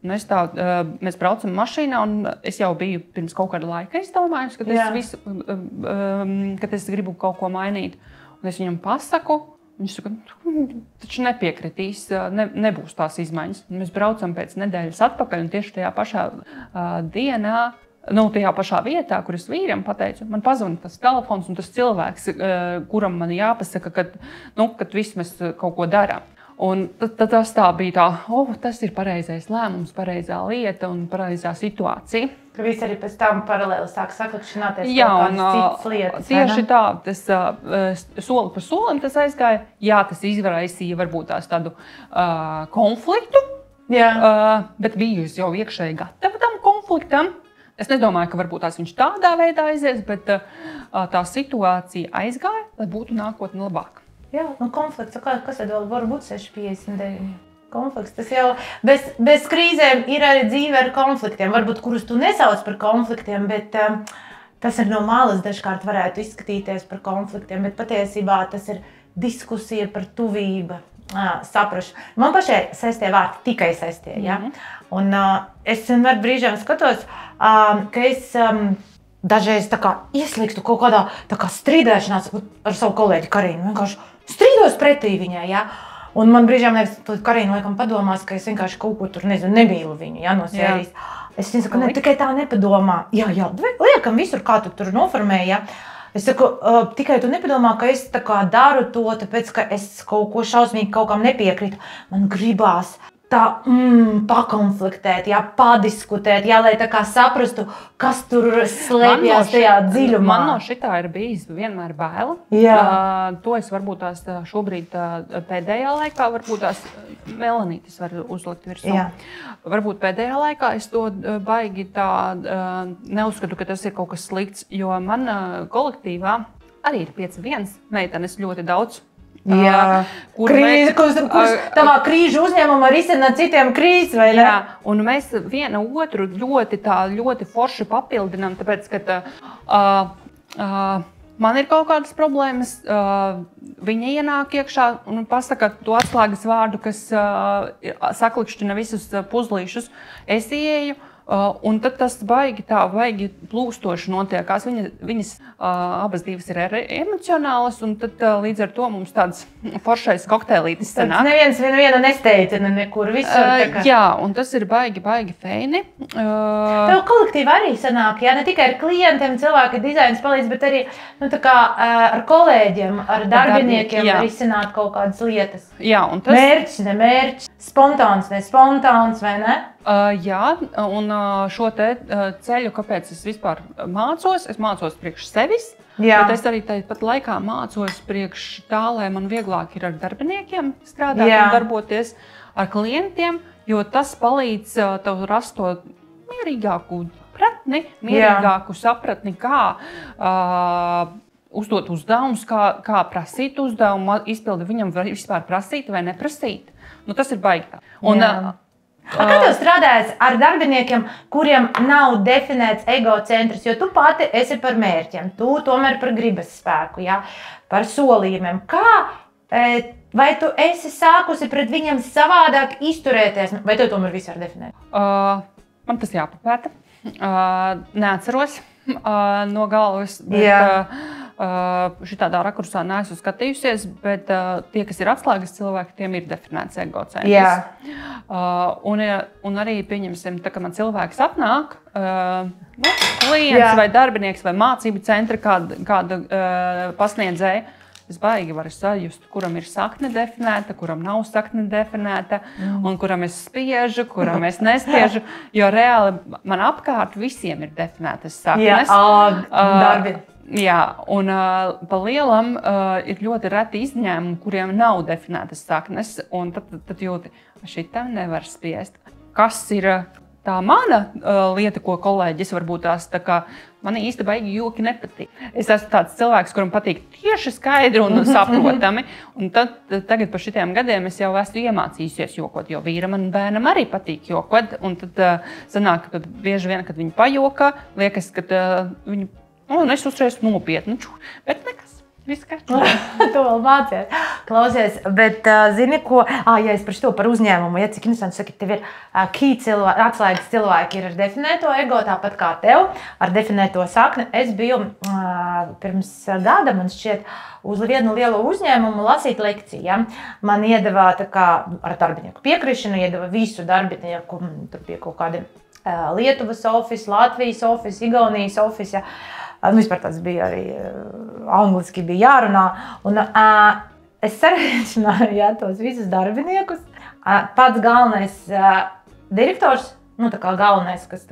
Un mēs braucam mašīnā, un es jau biju pirms kaut kāda laika izdomājusi, ka es gribu kaut ko mainīt. Un es viņam pasaku, viņš saka, taču nepiekritīs, nebūs tās izmaiņas. Un mēs braucam pēc nedēļas atpakaļ, un tieši tajā pašā dienā, tajā pašā vietā, kur es vīram pateicu, man pazvana tas telefons un tas cilvēks, kuram man jāpasaka, kad viss mēs kaut ko darām. Un tad tas tā bija tā, tas ir pareizais lēmums, pareizā lieta un pareizā situācija. Ka visi arī pēc tam paralēli sāk saklikšķināties kaut kādas citas lietas. Tieši tā, tas soli pa solim tas aizgāja. Jā, tas izraisīja varbūt tādu konfliktu, bet biju jau iekšēji gatava tam konfliktam. Es nedomāju, ka varbūt tās viņš tādā veidā aizies, bet tā situācija aizgāja, lai būtu nākotne labāka. Jā, konflikts, kas tad vēl var būt 659? Konflikts, tas jau bez krīzēm ir arī dzīve ar konfliktiem, varbūt kurus tu nesauc par konfliktiem, bet tas ir no malas dažkārt varētu izskatīties par konfliktiem, bet patiesībā tas ir diskusija par tuvību, saprašu. Man pašai sestie vārti, tikai sestie, ja? Un es vienmēr brīžiem skatos, ka es dažreiz tā kā ieslīgstu kaut kādā tā kā strīdēšanās ar savu kolēģi Karinu, vienkārši strīdos pretī viņai, ja? Un man brīžām liekas, Karina laikam padomās, ka es vienkārši kaut ko tur, nemīlu viņu, ja, no sērijas. Es viņai saku, tikai tā nepadomā. Jā, liekam visur, kā tu tur noformēji, ja. Es saku, tikai tu nepadomā, ka es tā kā daru to, tāpēc, ka es kaut ko šausmīgi kaut kam nepiekrītu. Man gribās tā pakonfliktēt, padiskutēt, lai tā kā saprastu, kas tur slēpjas tajā dziļumā. Man no šitā ir bijis vienmēr baila. To es varbūt tās šobrīd pēdējā laikā, varbūt tās melanītis var uzlikt virsū. Varbūt pēdējā laikā es to baigi tā neuzskatu, ka tas ir kaut kas slikts, jo man kolektīvā arī ir 5-1 meitenes ļoti daudz. Kurš tavā krīžu uzņēmumā risina citiem krīzes, vai ne? Jā, un mēs viena otru ļoti forši papildinām, tāpēc, ka man ir kaut kādas problēmas, viņa ienāk iekšā un pasaka to atslēgas vārdu, kas saklikšķina visus puzlīšus. Es ieeju, un tad tas baigi plūstoši notiekās. Viņas abas divas ir emocionālas, un tad līdz ar to mums tāds foršais kokteilītis sanāk. Neviens vienu nesteidza nekur visur. Jā, un tas ir baigi feini. Tev kolektīva arī sanāk, ne tikai ar klientiem, cilvēki dizains palīdz, bet arī ar kolēģiem, ar darbiniekiem risināt kaut kādas lietas. Jā, un tas... Mērķis, ne mērķis, spontāns, ne spontāns, vai ne? Jā, un šo te ceļu, kāpēc es vispār mācos, es mācos priekš sevis, bet es arī tāpat laikā mācos priekš tā, lai man vieglāk ir ar darbiniekiem strādāt un darboties ar klientiem, jo tas palīdz tev rast to mierīgāku pratni, mierīgāku sapratni, kā uzdot uzdevumus, kā prasīt uzdevumu, izpildi viņam vispār prasīt vai neprasīt. Tas ir baigi tā. Kā tev strādājas ar darbiniekiem, kuriem nav definēts egocentrs, jo tu pati esi par mērķiem, tu tomēr par gribas spēku, par solījumiem. Vai tu esi sākusi pret viņiem savādāk izturēties, vai tev tomēr viss ir definēts? Man tas jāpapēta. Neatceros no galvas, bet šitādā rakursā neesmu skatījusies, bet tie, kas ir atslēgas cilvēki, tiem ir definēts egocentrs. Un arī, pieņemsim, tā, ka man cilvēks atnāk, klients vai darbinieks vai mācību centra kāda pasniedzēja, es baigi varu sajust, kuram ir sakne definēta, kuram nav sakne definēta, un kuram es spiežu, kuram es nespiežu, jo reāli man apkārt visiem ir definētas saknes. Darbi. Jā, un pa lielam ir ļoti reti izņēmumi, kuriem nav definētas saknes, un tad jūti, šitam nevar spiest. Kas ir tā mana lieta, ko kolēģis varbūt tās tā kā man īsti baigi joki nepatīk. Es esmu tāds cilvēks, kuram patīk tieši skaidri un saprotami, un tagad pa šitiem gadiem es jau esmu iemācījusies jokot, jo vīram un bērnam arī patīk jokot, un tad sanāk, ka bieži vien, kad viņi pajoka, liekas, ka viņi, es uzreiz nopietni, bet nekas. Viss kārtībā. Tu vēl mācies. Klausies, bet zini, ko? Ja es par šo par uzņēmumu, ja cik interesanti saki, tev ir atslēgas cilvēki ir ar definēto ego, tāpat kā tev, ar definēto sakni. Es biju pirms gada, man šķiet, uz vienu lielu uzņēmumu lasīt lekciju. Ja? Man iedeva tā kā ar darbinieku piekrišanu, iedeva visu darbinieku, tur bija kaut kādi Lietuvas office, Latvijas office, Igaunijas office. Ja. Vispār tas bija arī angliski bija jārunā. Un, es sarēķināju tos visus darbiniekus. Pats galvenais direktors, tā kā galvenais, kas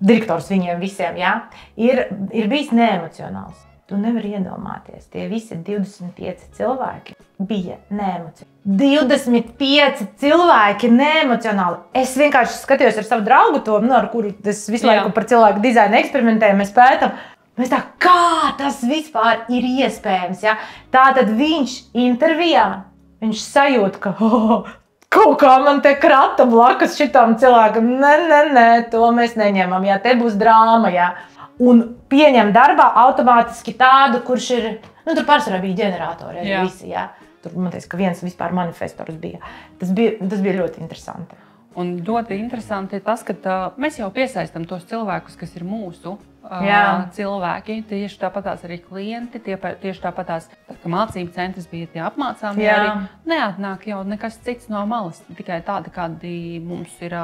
direktors viņiem visiem, ja, ir bijis neemocionāls. Tu nevari iedomāties, tie visi 25 cilvēki bija neemocionāli. 25 cilvēki neemocionāli. Es vienkārši skatījos ar savu draugu, ar kuru es visu laiku par cilvēku dizainu eksperimentēju, mēs pētam. Mēs tā, kā tas vispār ir iespējams? Ja? Tātad viņš intervijā, viņš sajūt, ka kaut kā man te krata blakus šitam cilvēkam. Nē, to mēs neņemam, ja? Te būs drāma. Ja? Un pieņem darbā automātiski tādu, kurš ir, tur pārsvarā bija ģeneratori arī visi, jā. Tur, man teiks, ka viens vispār manifestors bija. Tas bija ļoti interesanti. Un ļoti interesanti ir tas, ka mēs jau piesaistam tos cilvēkus, kas ir mūsu cilvēki. Tieši tāpatās arī klienti, tieši tāpatās, ka mācību centrs bija tie apmācāmi, arī neatnāk jau nekas cits no malas, tikai tādi, kādi mums ir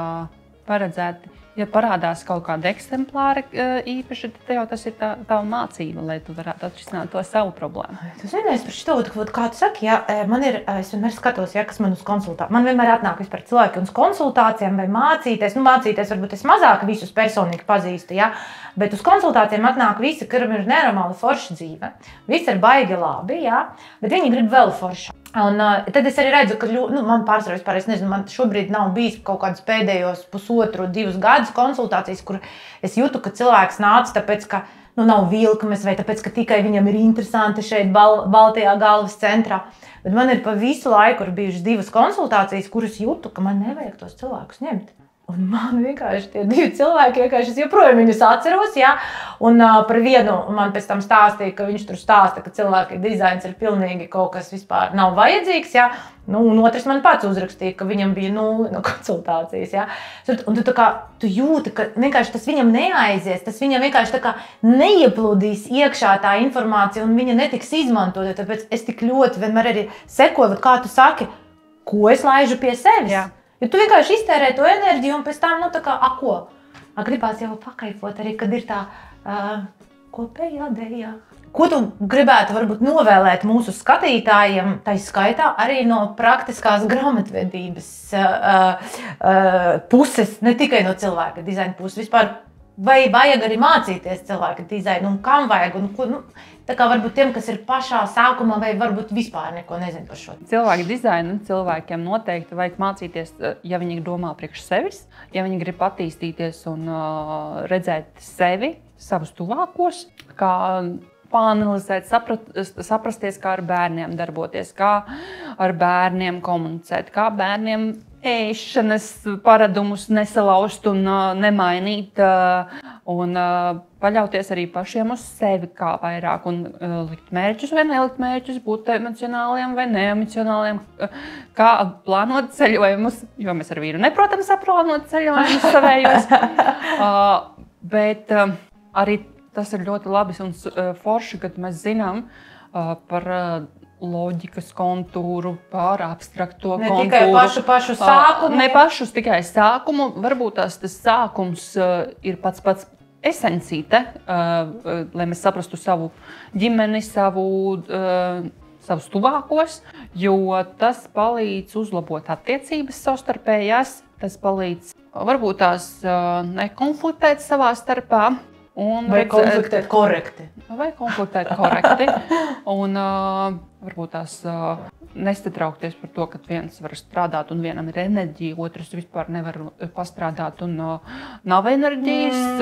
paredzēti. Ja parādās kaut kāda eksemplāra īpaši, tad jau tas ir tava mācība, lai tu varētu atrisināt to savu problēmu. Tu zini, es par šito, kā tu saki, es vienmēr skatos, kas man uz konsultācijām. Man vienmēr atnāk vispār cilvēki uz konsultācijām vai mācīties. Mācīties varbūt es mazāk visus personīgi pazīstu, bet uz konsultācijām atnāk visi, kuram ir nenormāli forša dzīve. Visi ir baigi labi, bet viņi grib vēl foršu. Un tad es arī redzu, ka man pārsvarā vispār, es nezinu, man šobrīd nav bijis kaut kādas pēdējos 1,5–2 gadus konsultācijas, kur es jūtu, ka cilvēks nāca tāpēc, ka nav vilkmes vai tāpēc, ka tikai viņam ir interesanti šeit Baltijā galvas centrā. Bet man ir pa visu laiku bijušas 2 konsultācijas, kuras jūtu, ka man nevajag tos cilvēkus ņemt. Un man vienkārši tie 2 cilvēki, es joprojām viņus atceros, un par vienu man pēc tam stāstīja, ka viņš tur stāsta, ka cilvēka dizains ir pilnīgi kaut kas vispār nav vajadzīgs, un otrs man pats uzrakstīja, ka viņam bija 0 no konsultācijas, Un tu jūti, ka vienkārši tas viņam neaizies, tas viņam vienkārši tā kā neieplūdīs iekšā tā informācija, un viņa netiks izmantota, tāpēc es tik ļoti vienmēr arī sekoju, kā tu saki, ko es laižu pie sevis. Jo tu vienkārši iztērē to enerģiju un pēc tam, ko? Gribās jau pakaifot arī, kad ir tā kopējā dejā. Ko tu gribētu varbūt novēlēt mūsu skatītājiem, tai skaitā arī no praktiskās grāmatvedības puses, ne tikai no cilvēka dizaina puses, vispār vai vajag arī mācīties cilvēka dizainu un kam vajag un ko, tā kā varbūt tiem, kas ir pašā sākumā vai varbūt vispār neko nezin par šo. Cilvēka dizainu cilvēkiem noteikti vajag mācīties, ja viņi domā priekš sevis, ja viņi grib attīstīties un redzēt sevi, savus tuvākos, kā pāanalizēt, saprasties, kā ar bērniem darboties, kā ar bērniem komunicēt, kā bērniem ēšanas paradumus nesalauzt un nemainīt un paļauties arī pašiem uz sevi kā vairāk un likt mērķus vai nelikt mērķus, būt emocionāliem vai neemocionāliem, kā plānot ceļojumus, jo mēs ar vīru neprotam saplānot ceļojumus savējos, bet arī tas ir ļoti labi un forši, kad mēs zinām par loģikas kontūru, par abstrakto kontūru. Ne tikai pašu sākumu. Ne pašus tikai sākumu. Varbūt tas sākums ir pats esencīte, lai mēs saprastu savu ģimeni, savus tuvākos, jo tas palīdz uzlabot attiecības savstarpējās, tas palīdz varbūt tās nekonfliktēt savā starpā. Vai konfliktēt korekti. Un varbūt tās nesatraukties par to, ka viens var strādāt un vienam ir enerģija, otrs vispār nevar pastrādāt un nav enerģijas.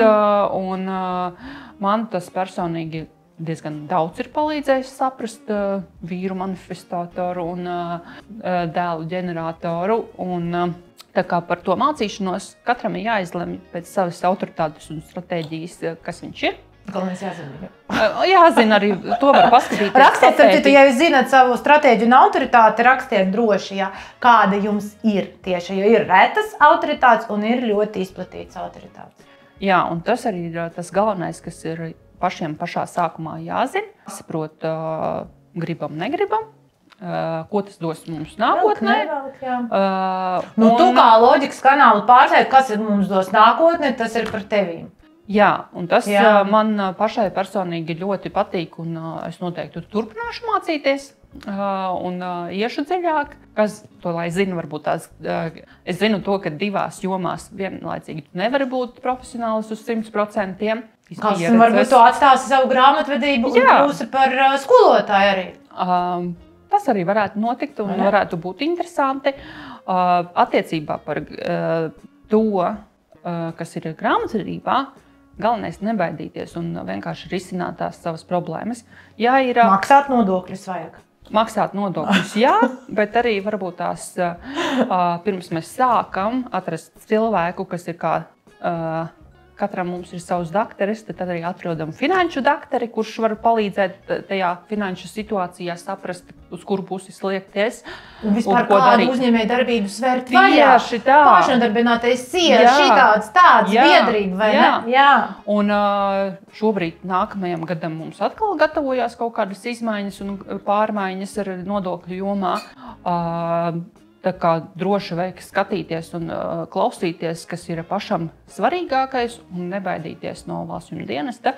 Un man tas personīgi diezgan daudz ir palīdzējis saprast vīru manifestātoru un dēlu ģeneratoru. Un tā kā par to mācīšanos katram ir jāizlemj pēc savas autoritātes un stratēģijas, kas viņš ir. Galvenais jāzina. Jāzina arī, to var paskatīties. Rakstiet, ja jūs zināt savu stratēģiju un autoritāti, rakstiet droši, ja, kāda jums ir tieši, jo ir retas autoritātes un ir ļoti izplatītas autoritātes. Jā, un tas arī ir tas galvenais, kas ir pašiem pašā sākumā jāzina. Saprot, gribam, negribam. Ko tas dos mums nākotnē. Tu kā loģikas kanāla pārstāvis, kas mums dos nākotnē, tas ir par tevīm. Jā, un tas man pašai personīgi ļoti patīk, un es noteikti turpināšu mācīties un iešu dziļāk. Kas to lai zinu, varbūt tās, es zinu to, ka divās jomās vienlaicīgi tu nevari būt profesionālis uz 100%. Kas varbūt tu atstāsi savu grāmatvedību un kļūsi par skolotāju arī? Tas arī varētu notikt un varētu būt interesanti. Attiecībā par to, kas ir grāmatvedībā, galvenais nebaidīties un vienkārši risināt tās savas problēmas. Ja ir, maksāt nodokļus vajag. Maksāt nodokļus, jā, bet arī varbūt tās pirms mēs sākam atrast cilvēku, kas ir kā katram mums ir savs dakteris, tad arī atrodam finanšu dakteri, kurš var palīdzēt tajā finanšu situācijā saprast, uz kuru pusi sliekties. Un vispār kādu uzņēmēju darbību svērt vaļā. Tieši tā. Pašnodarbinātais sieva, tāds biedrība, vai ne? Jā. Un šobrīd nākamajam gadam mums atkal gatavojās kaut kādas izmaiņas un pārmaiņas ar nodokļu jomā. Tā kā droši vajag skatīties un klausīties, kas ir pašam svarīgākais un nebaidīties no valsts dienesta.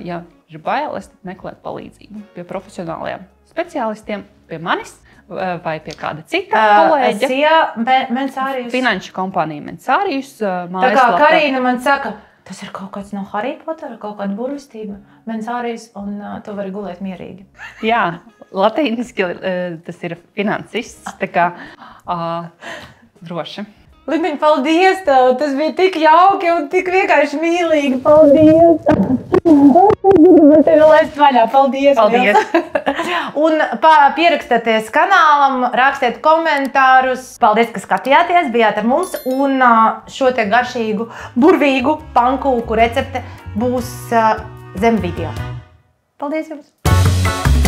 Ja ir bailes, tad meklēt palīdzību pie profesionāliem speciālistiem, pie manis vai pie kāda cita kolēģa. Finanšu kompānija Mensārijus. Tā kā Karina man saka, tas ir kaut kāds no Harry Pottera, kaut kāda burvistība, Mensārijus, un tu vari gulēt mierīgi. Jā, latīniski tas ir finansists, tā kā droši. Limiņ, paldies tev, tas bija tik jauki un tik vienkārši mīlīgi, paldies! Es tevi laist vaļā, paldies! Un pierakstieties kanālam, rakstiet komentārus. Paldies, ka skatījāties, bijāt ar mums, un šo te garšīgu, burvīgu pankūku recepte būs zem video. Paldies jums!